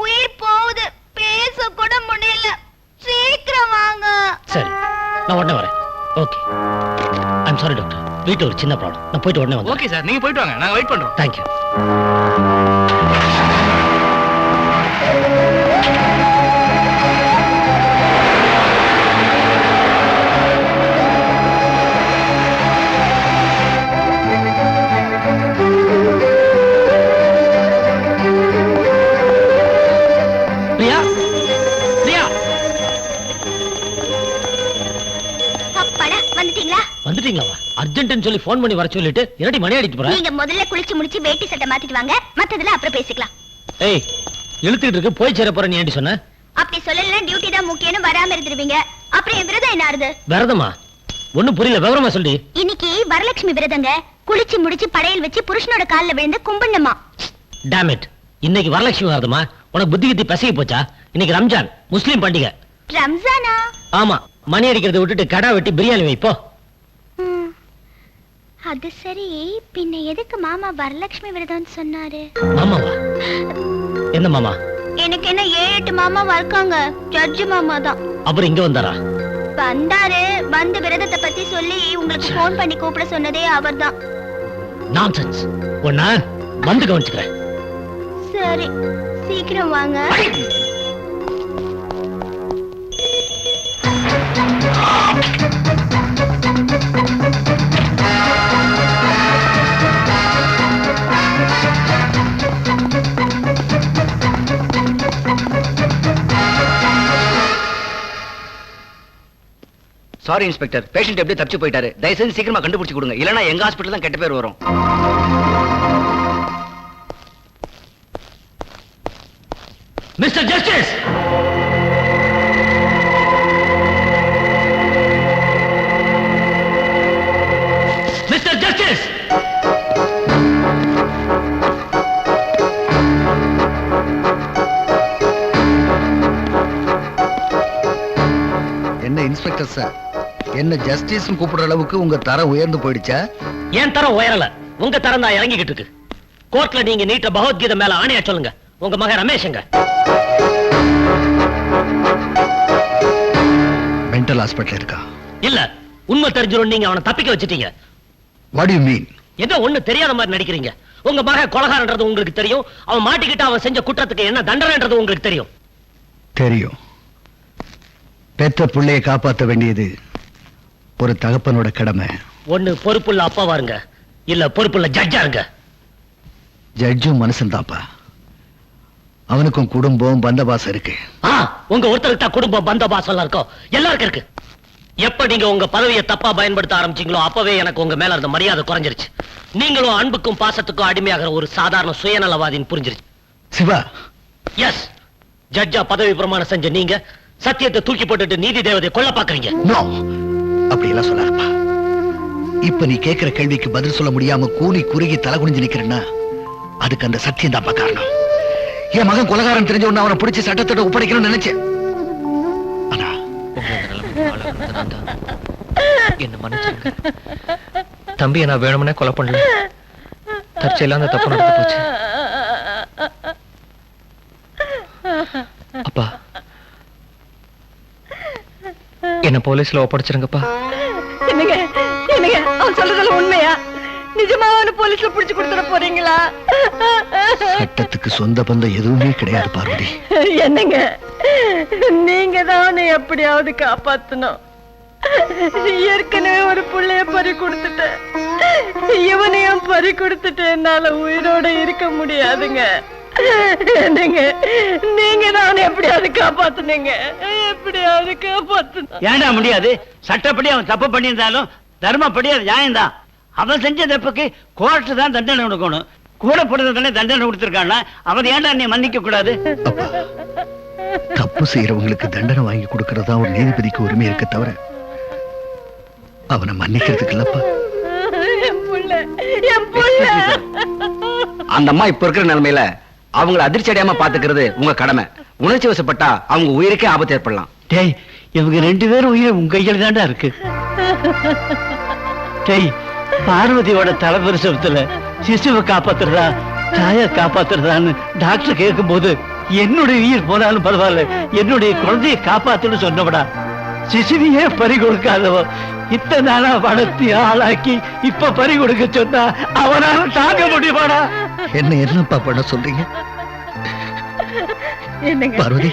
உயிர் போகுது, பேச கூட முடியல. சீக்கிரம் வாங்க. சரி, நான் உடனே வரேன். ஓகே. ஐம் சாரி டாக்டர், வீட்டு ஒரு சின்ன ப்ராப்ளம். நான் போயிட்டு உடனே வந்து. ஓகே சார், நீங்க போயிட்டு வாங்க, நாங்க வெயிட் பண்றோம். தேங்க்யூ. பிரியா, பிரியா, அப்பாடா, வந்துட்டீங்களா? வந்துட்டீங்களா? அர்ஜென்ட்னு சொல்லி ஃபோன் பண்ணி வர சொல்லிட்டு என்னடி மணி அடிச்சு போற? நீங்க முதல்ல குளிச்சு முடிச்சு வேட்டி சட்டை மாத்திட்டு வாங்க, மத்ததுல அப்புறம் பேசிக்கலாம். ஏய், இழுத்துட்டு இருக்கு, போய் சேர போற. நீ ஏண்டி சொன்ன? அப்படி சொல்லலன்னா டியூட்டி தான் முக்கியம்னு வராம இருந்துருவீங்க. அப்புறம் என் விரதம் என்ன ஆறுது? விரதமா? ஒண்ணும் புரியல, விவரமா சொல்லி. இன்னைக்கு வரலட்சுமி விரதங்க. குளிச்சு முடிச்சு படையல் வச்சு புருஷனோட கால்ல விழுந்து கும்பிடணுமா. டேம் இட், இன்னைக்கு வரலட்சுமி விரதமா? உனக்கு புத்தி கித்தி பசிய போச்சா? இன்னைக்கு ரம்ஜான், முஸ்லீம் பண்டிகை. ரம்ஜானா? ஆமா, மணி அடிக்கிறத விட்டுட்டு கடா வெட்டி பிரியாணி வை போ. அது சரி, பின்ன எதுக்கு மாமா வரலட்சுமி விரதம் சொன்னாரு? மாமாவா? என்ன மாமா? எனக்கு என்ன 7-8 மாமாவா இருக்காங்க. ஜட்ஜு மாமா தான். அப்புறம் இங்க வந்தாரா? வந்தாரு, வந்து விரதத்தை பத்தி சொல்லி உங்களுக்கு போன் பண்ணி கூப்பிட சொன்னதே அவர்தான். நான்சென்ஸ். ஒண்ணா வந்து கவனிச்சுக்கிறேன். சரி, சீக்கிரம் வாங்க. சாரி இன்ஸ்பெக்டர், பேஷண்ட் எப்படி தப்பிச்சு போயிட்டாரு. தயவு செஞ்சு சீக்கிரமா கண்டுபிடிச்சு கொடுங்க, இல்லனா எங்க ஹாஸ்பிடல் தான் கெட்ட பேர் வரும். மிஸ்டர் ஜஸ்டிஸ், மிஸ்டர் ஜஸ்டிஸ், என்ன இன்ஸ்பெக்டர் சார், என்ன ஜஸ்டிஸ் கூப்பிடுற அளவுக்கு உங்க தரம் உயர்ந்து போயிடுச்சா? என் தரம் உயரல, உங்க தரம் தான் இறங்கிக்கிட்டு இருக்கு. கோர்ட்ல நீங்க நீட்ட பகவத்கீதை மேல ஆணையா சொல்லுங்க. உங்க மகன் ரமேஷங்க மென்டல் ஹாஸ்பிடல் இருக்கா? இல்ல, உண்மை தெரிஞ்சிரும். நீங்க அவனை தப்பிக்க வச்சிட்டீங்க. What do you mean? ஏதோ ஒண்ணு தெரியாத மாதிரி நடிக்கிறீங்க. உங்க மகன் கொலைகாரன்றது உங்களுக்கு தெரியும். அவன் மாட்டிக்கிட்டு அவன் செஞ்ச குற்றத்துக்கு என்ன தண்டனைன்றது உங்களுக்கு தெரியும். தெரியும். பெத்த பிள்ளையை காப்பாற்ற வேண்டியது ஒரு தகப்பனோட கடமை. ஒண்ணு பொறுப்புள்ள அப்பாவா இருங்க, இல்ல பொறுப்புள்ள ஜட்ஜா இருங்க. ஜட்ஜும் மனுஷன் தாப்பா. அவனுக்கும் குடும்பம் பந்தபாசம் இருக்கு. உங்க ஒருத்தருக்கு தான் குடும்பம் பந்தபாசம் எல்லாம் இருக்கும், எல்லாருக்கும் இருக்கு. எப்ப நீங்க உங்க பதவியை தப்பா பயன்படுத்த ஆரம்பிச்சீங்களோ அப்பவே எனக்கு உங்க மேல இருந்த மரியாதை குறைஞ்சிருச்சு. நீங்களும் அன்புக்கும் பாசத்துக்கும் அடிமையாகிற ஒரு சாதாரண சுயநலவாதின்னு புரிஞ்சிருச்சு. சிவா, எஸ், ஜட்ஜா பதவி பிரமாணம் செஞ்ச நீங்க சத்தியத்தை தூக்கி போட்டுட்டு நீதி தேவதையை கொல்ல பாக்குறீங்க. நோ, அப்படி எல்லாம் சொல்லாதப்பா. இப்ப நீ கேட்கிற கேள்விக்கு பதில் சொல்ல முடியாம கூனி குறுகி தலை குனிஞ்சு நிக்கிறேன்னா அதுக்கு அந்த சத்தியம் தான்ப்பா காரணம். என் மகன் கொலைகாரன் தெரிஞ்ச உடனே அவனை பிடிச்சி சட்டத்தோட ஒப்படைக்கணும்னு நினைச்சேன். ஆனா என்ன மன்னிச்சுங்க தம்பியை, நான் வேணும்னே கொலை பண்ணல. தற்செயலா அந்த தப்பு நடந்து போச்சு. அப்பா, என்ன போலீஸ்ல ஒப்படைச்சிருங்கப்பா. என்னங்க என்னங்க, அவன் சொல்றதுல உண்மையா? நிஜமா அவனை போலீஸ்ல புடிச்சு கொடுத்துட போறீங்களா? சட்டத்துக்கு சொந்த பந்தம் எதுவுமே கிடையாது பார்வதி. என்னங்க, நீங்க தான் அவனை எப்படியாவது காப்பாத்தணும். ஏற்கனவே ஒரு புள்ளைய பறி கொடுத்துட்டேன், இவனையும் பறி கொடுத்துட்டேன். என்னால உயிரோட இருக்க முடியாதுங்க. என்னங்க, நீங்க தான் அவனை எப்படியாவது காப்பாத்துனீங்க, எப்படியாவது காப்பாத்தணும். ஏண்டா முடியாது? சட்டப்படி அவன் தப்பு பண்ணியிருந்தாலும் தர்மப்படி அது நியாயம்தான். அவன் செஞ்ச தப்புக்கு கோர்ட்டு தான் தண்டனை கொடுக்கணும். கூட போடுறதுதானே தண்டனை கொடுத்திருக்கான்னா அவன் ஏன்டா நீ மன்னிக்க கூடாது? தப்பு செய்யறவங்களுக்கு தண்டனை வாங்கி கொடுக்கறதா ஒரு நீதிபதிக்கு உரிமை இருக்க தவிர அவனை மன்னிக்கிறதுக்கு இல்லப்பா. அந்த அம்மா இப்ப இருக்கிற நிலைமையில அவங்களை அதிர்ச்சி அடையாம பாத்துக்கிறது உங்க கடமை. உணர்ச்சி வசப்பட்டா அவங்க உயிருக்கே ஆபத்து ஏற்படலாம். டேய், இவங்க 2 பேரும் உயிரை உங்க கையில் தாண்டா இருக்கு. டேய், பார்வதியோட தலைபரிசவத்துல சிசுவை காப்பாத்துறதா தாயை காப்பாத்துறதான்னு டாக்டர் கேட்கும் போது என்னுடைய உயிர் போனாலும் பரவாயில்ல, என்னுடைய குழந்தையை காப்பாத்துன்னு சொன்னவடா. சிசுவையே பறி கொடுக்காதவ இத்தனை நாளா வளர்த்தி ஆளாக்கி இப்ப பறி கொடுக்க சொன்னா அவனால தாங்க முடியுமாடா? என்ன என்னப்பா பண்ண சொல்றீங்க? என்னங்க பார்வதி,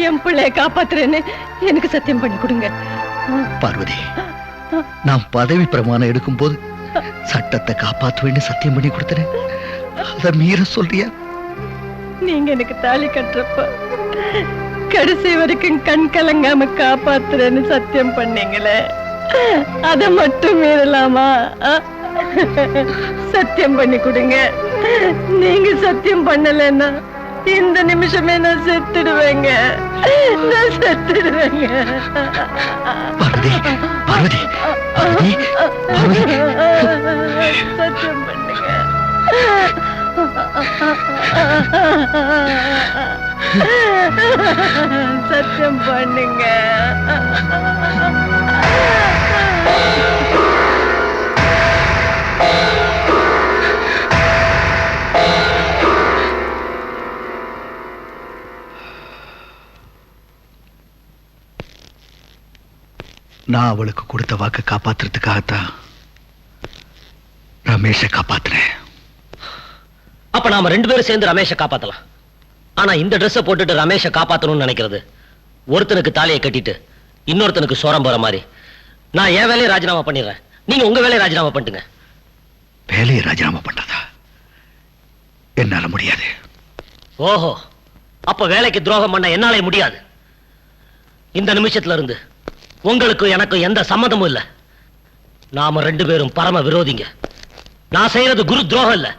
என் பிள்ளைய காப்பாத்துறேன்னு எனக்கு சத்தியம் பண்ணி கொடுங்க. பார்வதி, நான் பதவி பிரமாணம் எடுக்கும் போது சட்டத்தை காப்பாற்றுவேன்னு சத்தியம் பண்ணி கொடுத்தேன். அத மீற சொல்றியா? நீங்க எனக்கு தாலி கட்டுறப்ப கடைசி வரைக்கும் கண் கலங்காம காப்பாத்துறேன்னு சத்தியம் பண்ணீங்களே, அத மட்டும் மீறலாமா? சத்தியம் பண்ணி கொடுங்க. நீங்க சத்தியம் பண்ணலன்னா இந்த நிமிஷமே நான் செத்துடுவேங்க, நான் செத்துடுவேங்க. பார்வதி, பார்வதி, பார்வதி, பார்வதி. சத்தியம் பண்ணுங்க. சத்தியம் பண்ணுங்க. நான் அவளுக்கு கொடுத்த வாக்கு காப்பாத்துறதுக்காகத்தான் ரமேஷை காப்பாத்துறேன். அப்ப நாம 2 பேரும் சேர்ந்து ரமேஷை காப்பாத்தலாம். ஆனா இந்த ட்ரெஸ்ஸை போட்டுட்டு ரமேஷை காப்பாத்தணும்னு நினைக்கிறது ஒருத்தனுக்கு தாலியை கட்டிட்டு இன்னொருத்தனுக்கு சோரம் போற மாதிரி. நான் என் வேலையை ராஜினாமா பண்ணிடுறேன், நீங்க உங்க வேலையை ராஜினாமா பண்ணுங்க. வேலையை ராஜினாமா பண்றதா? என்னால முடியாது. ஓஹோ, அப்ப வேலைக்கு துரோகம் பண்ண என்னாலே முடியாது. இந்த நிமிஷத்துல இருந்து உங்களுக்கு எனக்கு எந்த சம்மதமும் இல்ல. நாம 2 பேரும் பரம விரோதிங்க. நான் செய்யறது குரு துரோகம் இல்ல.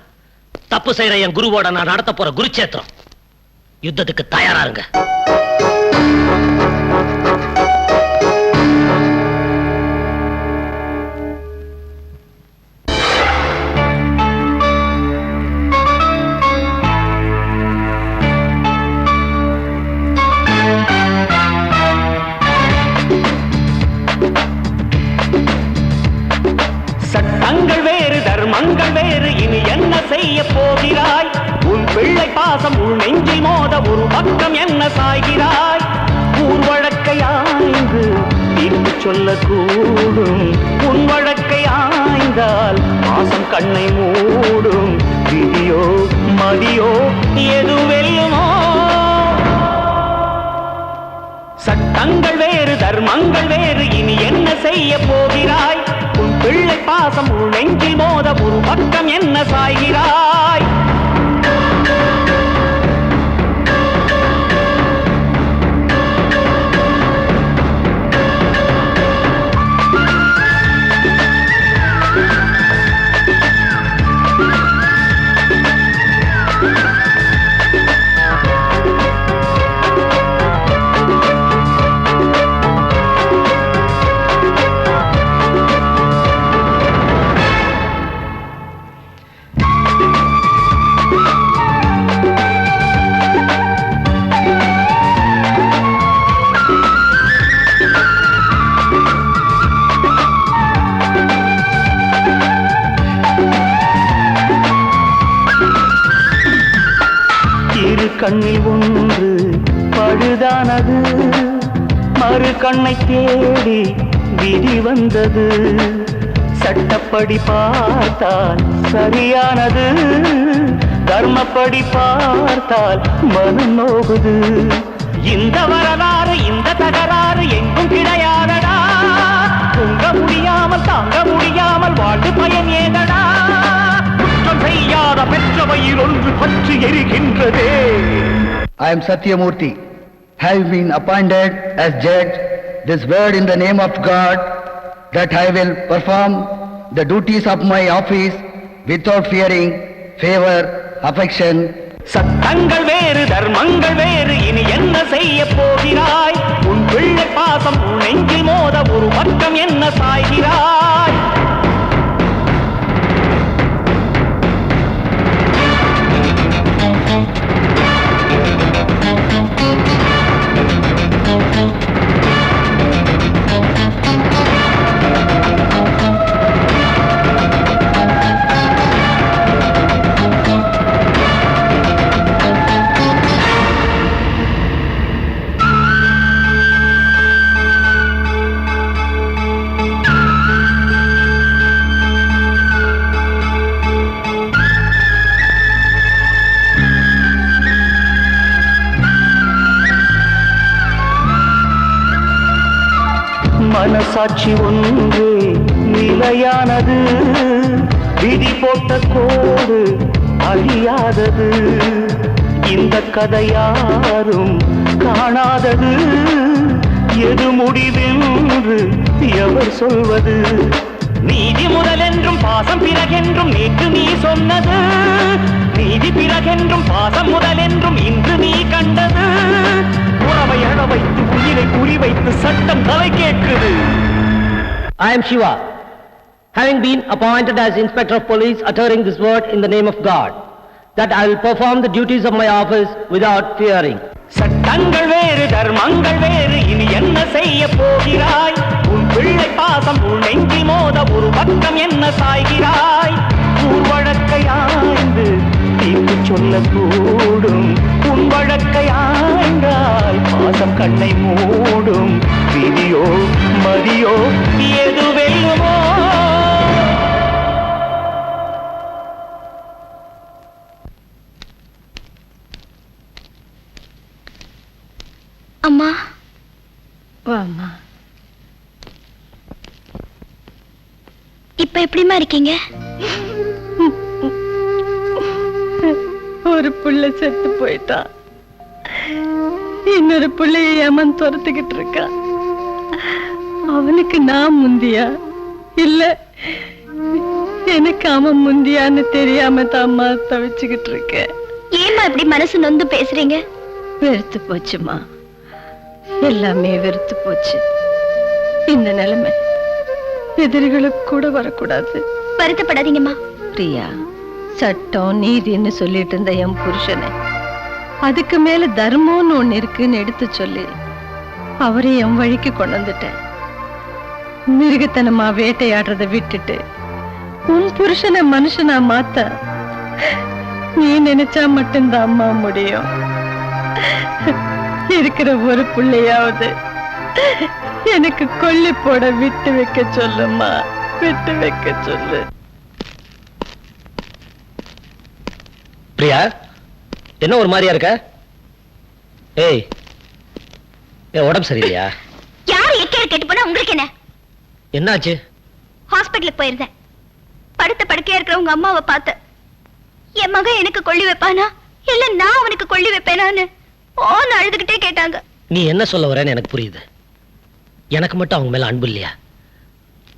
தப்பு செய்யற என் குருவோட நான் நடத்த போற குருச்சேத்திரம். யுத்தத்துக்கு தயாராருங்க. சட்டங்கள் வேறு தர்மங்கள் வேறு, இனி என்ன செய்ய போகிறாய்? உன் பிள்ளை பாசம் உள் நெஞ்சில் மோத ஒரு பக்கம் என்ன சாய்கிறாய்? ஊர் வழக்கை ஆய்ந்து தீர்ப்பு சொல்லக்கூடும். உன் வழக்கை ஆய்ந்தால் பாசம் கண்ணை மூடும். விதியோ மதியோ எது வெல்லுமோ? சட்டங்கள் வேறு தர்மங்கள் வேறு, இனி என்ன செய்ய போகிறாய்? உன் பிள்ளை பாசம் உள் நெஞ்சில் மோத ஒரு பக்கம் என்ன சாய்கிறாய்? கண்ணில் ஒன்று பழுதானது, மறு கண்ணை தேடி விதி வந்தது. சட்டப்படி பார்த்தால் சரியானது, தர்மப்படி பார்த்தால் மனம் நோகுது. இந்த வரலாறு இந்த தகராறு எங்கும் கிடையாதடா. தூங்க முடியாமல் தாங்க முடியாமல் வாழ்ந்து பயன் ஏதடா. குற்றம் செய்யாத பெற்றவையில் ஒன்று பற்றி எரிகின்றதே. I am Satyamurthy, have been appointed as judge this word in the name of God, that I will perform the duties of my office without fearing favor, affection. சட்டங்கள் வேறு தர்மங்கள் வேறு, இனி என்ன செய்ய போகிறாய்? உன் பிள்ளை பாசம் உன் நெஞ்சில் மோத ஒரு பக்கம் என்ன சாய்கிறாய்? மனசாட்சி ஒன்று நிலையானது, விதி போட்ட கோடு அழியாதது. இந்த கதை யாரும் காணாதது, எது முடிவென்று எவர் சொல்வது? நீதி முதலென்றும் பாசம் பிறகென்றும் நேற்று நீ சொன்னது, நீதி பிறகென்றும் பாசம் முதலென்றும் இன்று நீ கண்டது. உறவை அழ வைத்து உயிரை குறிவைத்து சட்டம் தலை கேட்குது. I am Shiva, having been appointed as Inspector of Police, uttering this word in the name of God, that I will perform the duties of my office without fearing. சட்டங்கள் வேறு தர்மங்கள் வேறு, இனி என்ன செய்ய போகிறாய்? உன் பிள்ளை பாசம் உன் நெஞ்சில் மோத ஒரு பக்கம் என்ன சாய்கிறாய்? ஊர் வழக்கை ஆய்ந்து தீர்ப்பு சொல்லக்கூடும். உன் வழக்கை ஆய்ந்தால் பாசம் கண்ணை மூடும். விதியோ மதியோ எது வெல்லுமோ? அம்மா, அம்மா, இப்ப எப்படிமா இருக்கீங்க? ஒரு புள்ள செத்து போயிட்டா, இன்னொரு புள்ளைய ஏமன் துரத்துக்கிட்டு இருக்கா. அவனுக்கு நான் முந்தியா இல்ல எனக்கு அவன் முந்தியான்னு தெரியாம தாம்மா தவிச்சுக்கிட்டு இருக்கேன். ஏமா இப்படி மனசு நொந்து பேசுறீங்க? வெறுத்து போச்சுமா, எல்லாமே வெறுத்து போச்சு. இந்த நிலைமை எதிரிகளுக்கு கூட வரக்கூடாது. வருத்தப்படாதீங்கம்மா. பிரியா, சட்டம் நீதின்னு சொல்லிட்டு இருந்த என் புருஷனை அதுக்கு மேல தர்மம்னு ஒண்ணு இருக்குன்னு எடுத்து சொல்லி அவரை என் வழிக்கு கொண்டு வந்துட்டேன். மிருகத்தனமா வேட்டையாடுறத விட்டுட்டு உன் புருஷனை மனுஷனா மாத்த நீ நினைச்சா மட்டும்தான் அம்மா முடியும். இருக்கிற ஒரு பிள்ளையாவது எனக்கு கொல்லி போட விட்டு வைக்க சொல்லுமா, விட்டு வைக்க சொல்லு. பிரியா, என்ன ஒரு மாதிரியா இருக்க? ஏய், உடம்பு சரியில்லையா? யாரு எக்கேடு கேட்டு போனா உங்களுக்கு என்ன? என்னாச்சு? ஹாஸ்பிட்டலுக்கு போயிருந்தேன். படுத்த படுக்கையா இருக்கிற உங்க அம்மாவை பார்த்த. என் மகன் எனக்கு கொள்ளி வைப்பானா இல்ல நான் அவனுக்கு கொள்ளி வைப்பேனான்னு ஓன்னு அழுதுகிட்டே கேட்டாங்க. நீ என்ன சொல்ல வரேன்னு எனக்கு புரியுது. எனக்கு மட்டும் அவங்க மேல அன்பு இல்லையா?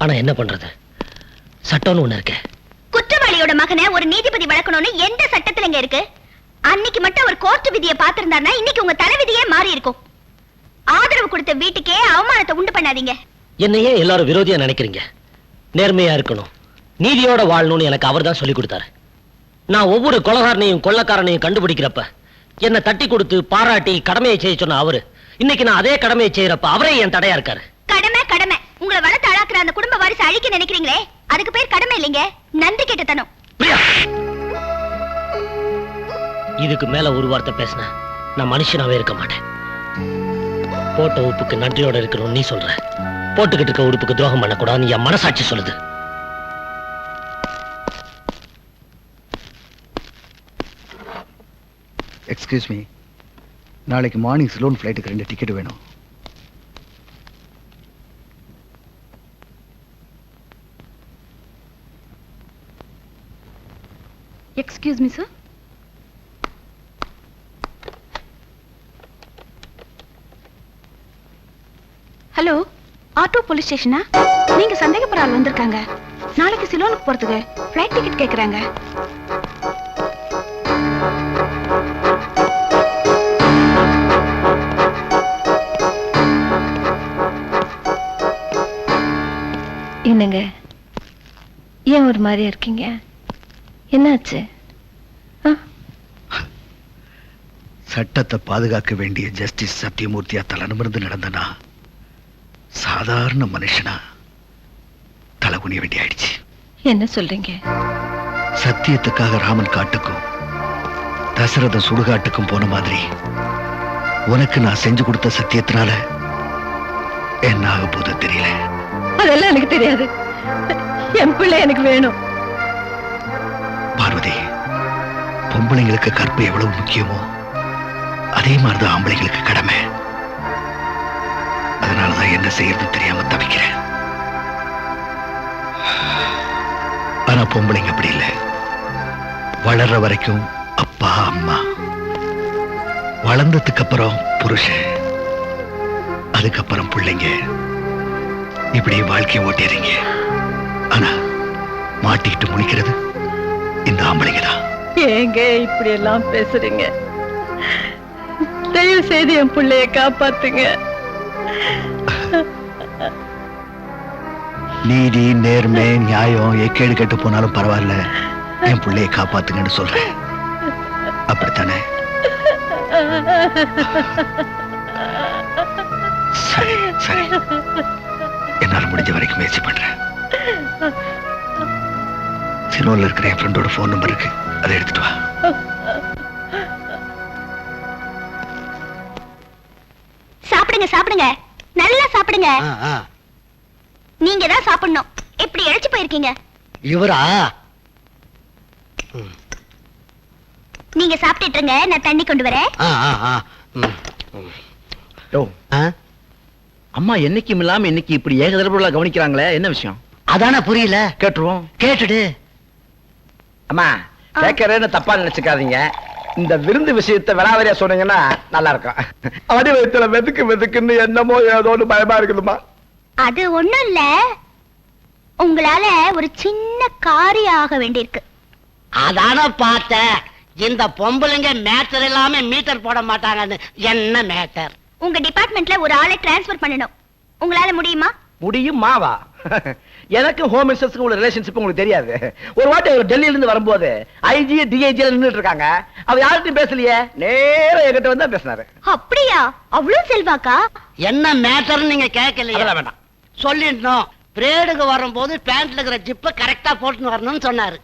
ஆனா என்ன பண்றது, சட்டம்னு ஒண்ணு இருக்கு. குற்றவாளியோட மகனை ஒரு நீதிபதி வளர்க்கணும்னு எந்த சட்டத்துல இங்க இருக்கு? அன்னைக்கு மட்டும் அவர் கோர்ட் விதியை பார்த்திருந்தாருன்னா இன்னைக்கு உங்க தலைவிதியே மாறி இருக்கும். ஆதரவு கொடுத்த வீட்டுக்கே அவமானத்தை உண்டு பண்ணாதீங்க. என்னையே எல்லாரும் விரோதியா நினைக்கிறீங்க? நேர்மையா இருக்கணும், நீதியோட வாழணும்னு எனக்கு அவர் தான் சொல்லி கொடுத்தாரு. நான் ஒவ்வொரு கொலகாரனையும் கொள்ளக்காரனையும் கண்டுபிடிக்கிறப்ப என்ன தட்டி கொடுத்து பாராட்டி கடமையை செய்ய சொன்ன அவரு இன்னைக்கு நான் அதே கடமையை செய்யறப்ப அவரே என் தடையா இருக்காரு. கடமை கடமை. உங்களை வளர்த்து அழாக்குற அந்த குடும்ப வாரிசு அழிக்க நினைக்கிறீங்களே, அதுக்கு பேர் கடமை இல்லைங்க, நன்றி கெட்டத்தனம். இதுக்கு மேல ஒரு வார்த்தை பேசின நான் மனுஷனாவே இருக்க மாட்டேன். போட்ட உப்புக்கு நன்றியோட இருக்கணும் நீ சொல்ற, போட்டுக்கிட்டு இருக்க உடுப்புக்கு துரோகம் பண்ணக்கூடாதுன்னு என் மனசாட்சி சொல்லுது. எக்ஸ்கியூஸ் மீ, நாளைக்கு மார்னிங் சிலோன் ஃப்ளைட்டுக்கு 2 டிக்கெட் வேணும். Excuse me sir. Hello, auto police ஸ்டேஷனா? நீங்க சந்தேகப்படுற ஆள் வந்திருக்காங்க. நாளைக்கு சிலோனுக்கு போறதுக்கு ஃப்ளைட் டிக்கெட் கேக்குறாங்க. என்னங்க, ஏன் ஒரு மாதிரியா இருக்கீங்க? என்னாச்சு? சட்டத்தை பாதுகாக்க வேண்டிய ஜஸ்டிஸ் சத்தியமூர்த்தியா தலைநிமிர்ந்து நடந்தனா சாதாரண மனுஷனா தலைகுனிய வேண்டி ஆயிடுச்சு. என்ன சொல்றீங்க? சத்தியத்துக்காக ராமன் காட்டுக்கும் தசரத சுடுகாட்டுக்கும் போன மாதிரி உனக்கு நான் செஞ்சு கொடுத்த சத்தியத்தினால என்ன ஆக போது தெரியல. அதெல்லாம் எனக்கு தெரியாது. என் பிள்ளை எனக்கு வேணும். பார்வதி, பொம்பளைங்களுக்கு கற்பு எவ்வளவு முக்கியமோ அதே மாதிரிதான் ஆம்பளைங்களுக்கு கடமை. அதனாலதான் என்ன செய்யறது தெரியாம தவிக்கிறேன். ஆனா பொம்பளைங்க அப்படி இல்லை. வளர்ற வரைக்கும் அப்பா அம்மா, வளர்ந்ததுக்கு அப்புறம் புருஷன், அதுக்கப்புறம் பிள்ளைங்க, இப்படி வாழ்க்கையை ஓட்டிடுறீங்க. ஆனா மாட்டிக்கிட்டு முழிக்கிறது இந்த ஆம்பளைங்க தான். ஏங்க இப்படி எல்லாம் பேசுறீங்க? தயவு செய்து என் பிள்ளைய காப்பாத்துங்க. நீதி, நேர்மை, நியாயம் எக்கேடு கெட்டு போனாலும் பரவாயில்ல, என் பிள்ளைய காப்பாத்துங்கன்னு சொல்றேன். அப்படித்தானே? சரி சரி, என்னால முடிஞ்ச வரைக்கும் முயற்சி பண்றேன். சிலோன்ல இருக்கிற என் ஃப்ரெண்டோட போன் நம்பர் இருக்கு, அதை எடுத்துட்டு வா. சாப்பிடுங்க சாப்பிடுங்க, நல்லா சாப்பிடுங்க. நீங்க தான் சாப்பிடணும். எப்படி இழைச்சு போயிருக்கீங்க? இவரா? நீங்க சாப்பிட்டுட்டு இருங்க, நான் தண்ணி கொண்டு வரேன். அம்மா என்னைக்கும் இல்லாம இன்னைக்கு இப்படி ஏகதரப்புல கவனிக்கிறாங்களே, என்ன விஷயம்? அதான புரியல. கேட்டுருவோம். கேட்டுடு. அம்மா, கேட்கறேன்னு தப்பா நினைச்சுக்காதீங்க. இந்த விருந்து விஷயத்தை விளாவரியா சொன்னீங்கன்னா நல்லா இருக்கும். அடி வயிற்றுல வெதுக்கு வெதுக்குன்னு என்னமோ ஏதோன்னு பயமா இருக்குதுமா. அது ஒண்ணும் இல்ல, உங்களால ஒரு சின்ன காரியம் ஆக வேண்டியிருக்கு. அதான பார்த்தேன். இந்த பொம்பளைங்க மேட்டர் இல்லாம மீட்டர் போட மாட்டாங்கன்னு. என்ன மேட்டர்? உங்க டிபார்ட்மெண்ட்ல ஒரு ஆளை டிரான்ஸ்ஃபர் பண்ணணும். உங்களால முடியுமா? முடியுமாவா? எனக்கு ஹோம் மினிஸ்டர்ஸ்க்கு உள்ள ரிலேஷன்ஷிப் உங்களுக்கு தெரியாது. ஒரு வாட்டி அவர் டெல்லியில இருந்து வரும்போது ஐஜி டிஐஜி நின்னுட்டு இருக்காங்க. அவர் யார்கிட்டயும் பேசலையே, நேரா என்கிட்ட வந்து பேசினாரு. அப்படியா? அவ்வளவு செல்வாக்கா? என்ன மேட்டர் நீங்க கேட்கலையா? அதெல்லாம் வேண்டாம். சொல்லிடணும். பிரேடுக்கு வரும்போது பேண்ட்ல இருக்கிற ஜிப்ப கரெக்டா போட்டுன்னு வரணும்னு சொன்னாரு.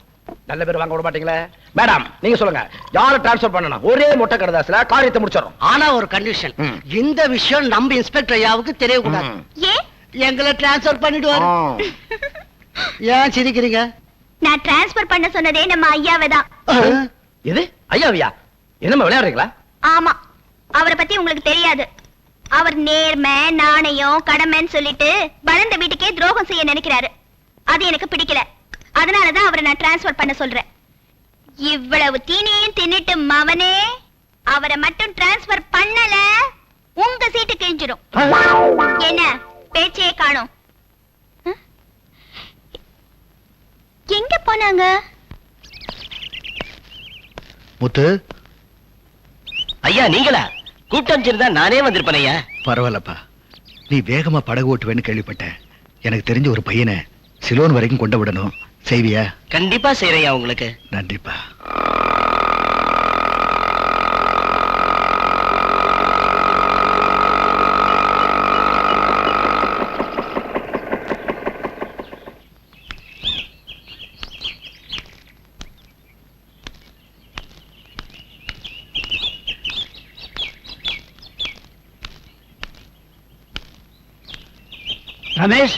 நல்ல பேர் வாங்க விட மாட்டீங்களே. மேடம் நீங்க சொல்லுங்க, யாரை டிரான்ஸ்ஃபர் பண்ணணும்? ஒரே மொட்டை கடைதாசில காரியத்தை முடிச்சிடறோம். ஆனா ஒரு கண்டிஷன், இந்த விஷயம் நம்ம இன்ஸ்பெக்டர் ஐயாவுக்கு தெரியக்கூடாது. ஏன்? எங்களை டிரான்ஸ்ஃபர் பண்ணிடுவாரு. ஏன் சிரிக்கிறீங்க? நான் டிரான்ஸ்ஃபர் பண்ண சொன்னதே நம்ம ஐயாவை தான். இது ஐயாவியா? என்னமா விளையாடுறீங்களா? ஆமா, அவரை பத்தி உங்களுக்கு தெரியாது. அவர் நேர்மை, நாணயம், கடமைன்னு சொல்லிட்டு வளர்ந்த வீட்டுக்கே துரோகம் செய்ய நினைக்கிறாரு. அது எனக்கு பிடிக்கல. அதனாலதான் அவரை நான் டிரான்ஸ்ஃபர் பண்ண சொல்றேன். இவ்வளவு தீனியும் தின்னுட்டு மவனே அவரை மட்டும் டிரான்ஸ்ஃபர் பண்ணல, உங்க சீட்டு கிழிஞ்சிடும். என்ன பேச்சே காணோம்? எங்க போனாங்க? முத்து, ஐயா நீங்களா? கூப்பிட்டு அனுப்பிச்சிருந்தா நானே வந்திருப்பேன் ஐயா. பரவாயில்லப்பா, நீ வேகமா படகு ஓட்டுவேன்னு கேள்விப்பட்டேன். எனக்கு தெரிஞ்ச ஒரு பையனை சிலோன் வரைக்கும் கொண்டு விடணும். செய்வியா? கண்டிப்பா செய்யறையா உங்களுக்கு. நன்றிப்பா. ரமேஷ்,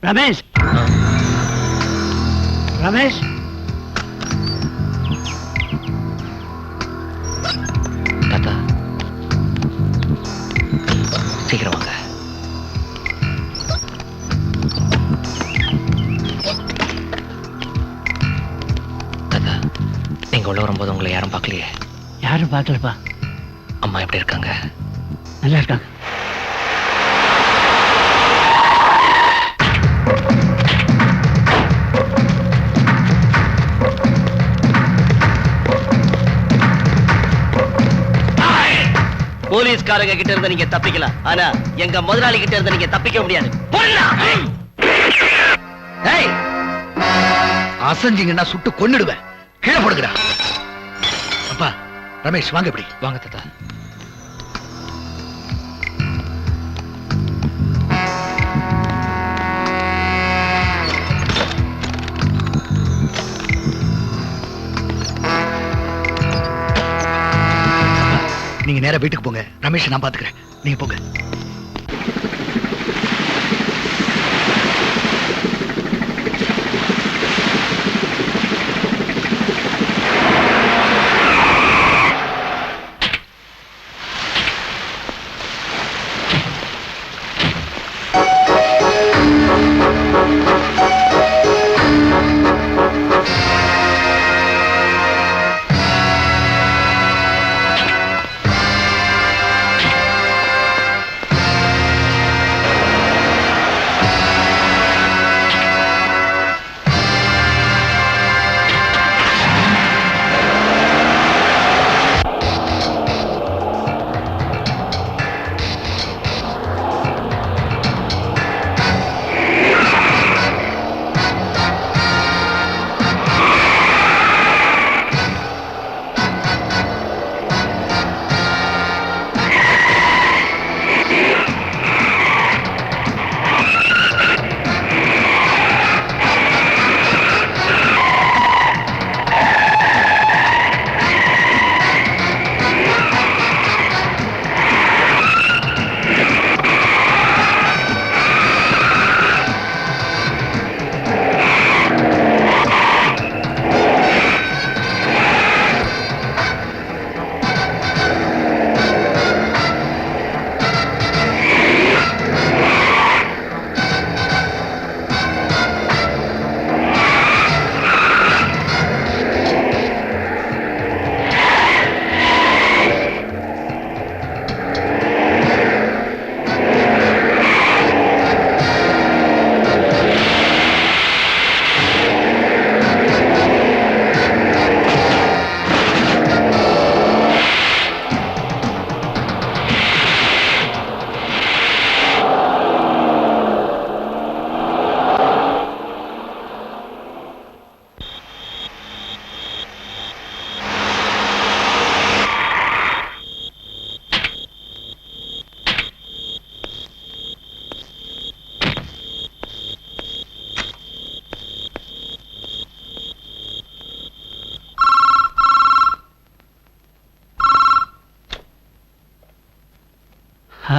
ரமேஷ், ரமேஷ், தாத்தா சீக்கிரம் வாங்க. தாத்தா நீங்க உள்ள வரும்போது உங்களை யாரும் பார்க்கலையே? யாரும் பார்க்கலப்பா. அம்மா எப்படி இருக்காங்க? நல்லா இருக்காங்க. போலீஸ்காரங்க கிட்ட இருந்து நீங்க தப்பிக்கலாம், ஆனா எங்க முதலாளி கிட்ட இருந்து நீங்க தப்பிக்க முடியாது. அசஞ்சிங்கன்னா சுட்டு கொன்னுடுவேன். கீழே போடுங்கடா. அப்பா ரமேஷ் வாங்க. இப்படி வாங்க தாத்தா. நீங்க நேரா வீட்டுக்கு போங்க. ரமேஷ் நான் பாத்துக்கிறேன். நீங்க போங்க.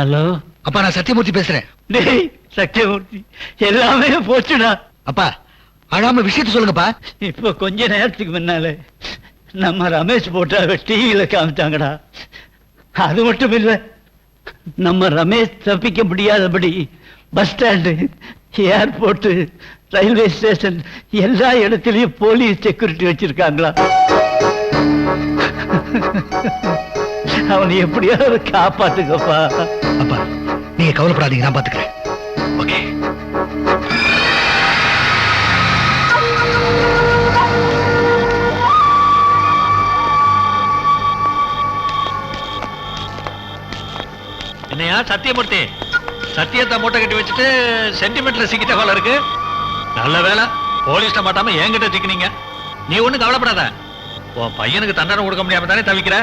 ஹலோ அப்பா, நான் சத்தியமூர்த்தி பேசுறேன். டேய் சத்தியமூர்த்தி, எல்லாமே போச்சுடா. அப்பா, அழாம விஷயத்த சொல்லுங்கப்பா. இப்ப கொஞ்ச நேரத்துக்கு முன்னால நம்ம ரமேஷ் போட்டாவை டிவியில காமிச்சாங்கடா. அது மட்டும் இல்ல, நம்ம ரமேஷ் தப்பிக்க முடியாதபடி bus stand, airport, railway station எல்லா இடத்துலயும் போலீஸ் செக்யூரிட்டி வச்சிருக்காங்களா. அவனை எப்படியாவது காப்பாத்துக்கப்பா. அப்பா, நீங்க கவலைப்படாதீங்க, நான் பாத்துக்கிறேன். ஓகே. என்னையா சத்தியமூர்த்தி, சத்தியத்தை மூட்டை கட்டி வச்சுட்டு சென்டிமெண்ட்ல சிக்கிட்ட போல இருக்கு. நல்ல வேலை போலீஸ்ட மாட்டாம என்கிட்ட சிக்கினீங்க. நீ ஒண்ணு கவலைப்படாத. உன் பையனுக்கு தண்டனை கொடுக்க முடியாம தானே தவிக்கிற.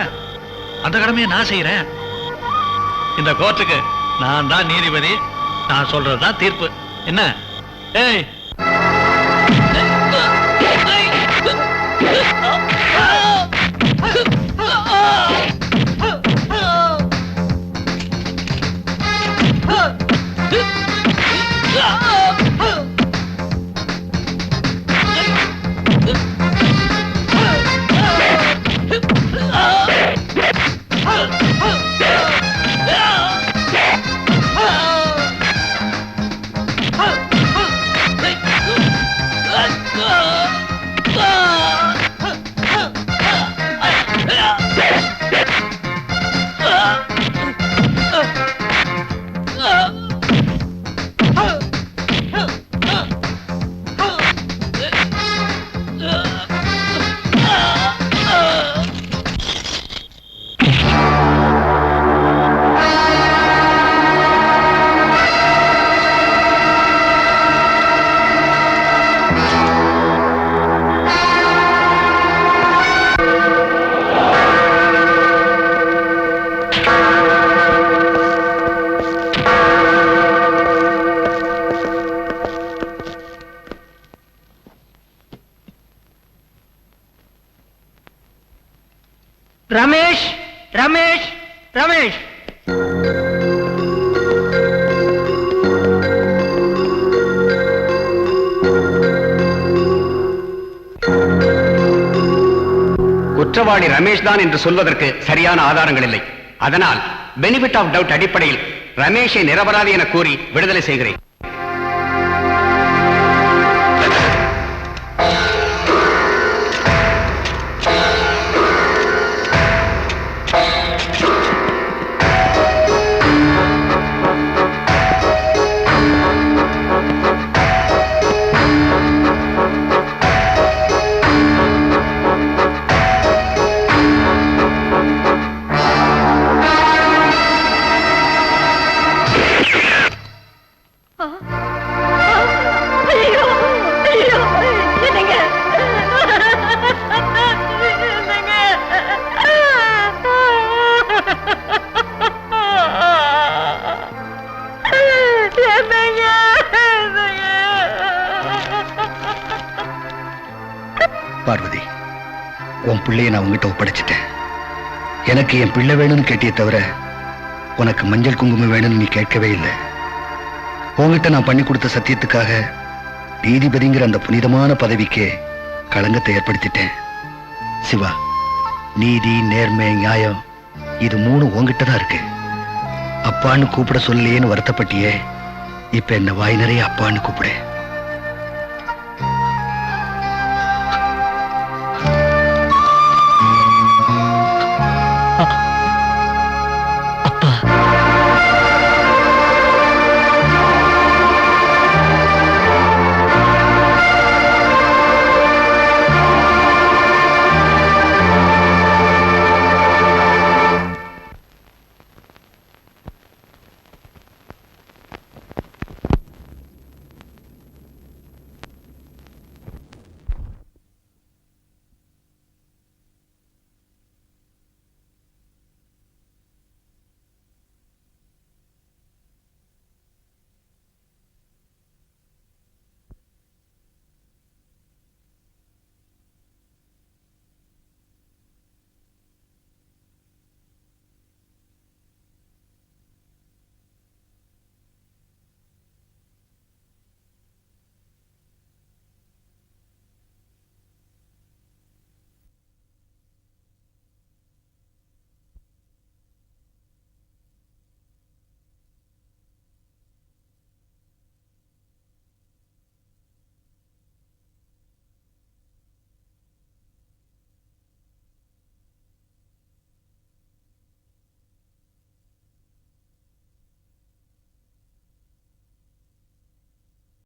அந்த கடமையை நான் செய்யறேன். இந்த கோர்ட்டுக்கு நான் தான் நீதிபதி. நான் சொல்றதுதான் தீர்ப்பு. என்ன? ஏய், ரமேஷ், ரமேஷ், ரமேஷ். குற்றவாளி ரமேஷ் தான் என்று சொல்வதற்கு சரியான ஆதாரங்கள் இல்லை. அதனால் பெனிஃபிட் ஆஃப் டவுட் அடிப்படையில் ரமேஷை நிரபராதி என கூறி விடுதலை செய்கிறேன். பார்வதி, உன் பிள்ளையை நான் உங்ககிட்ட ஒப்படைச்சிட்டேன். எனக்கு என் பிள்ளை வேணும்னு கேட்டியே தவிர உனக்கு மஞ்சள் குங்குமம் வேணும்னு நீ கேட்கவே இல்லை. உங்ககிட்ட நான் பண்ணி கொடுத்த சத்தியத்துக்காக நீதிபதிங்கிற அந்த புனிதமான பதவிக்கே களங்கத்தை ஏற்படுத்திட்டேன். சிவா, நீதி, நேர்மை, நியாயம் இது மூணு உங்ககிட்ட தான் இருக்கு. அப்பான்னு கூப்பிட சொல்லலையேன்னு வருத்தப்பட்டியே, இப்ப என்ன வாய் நிறைய அப்பான்னு கூப்பிடு.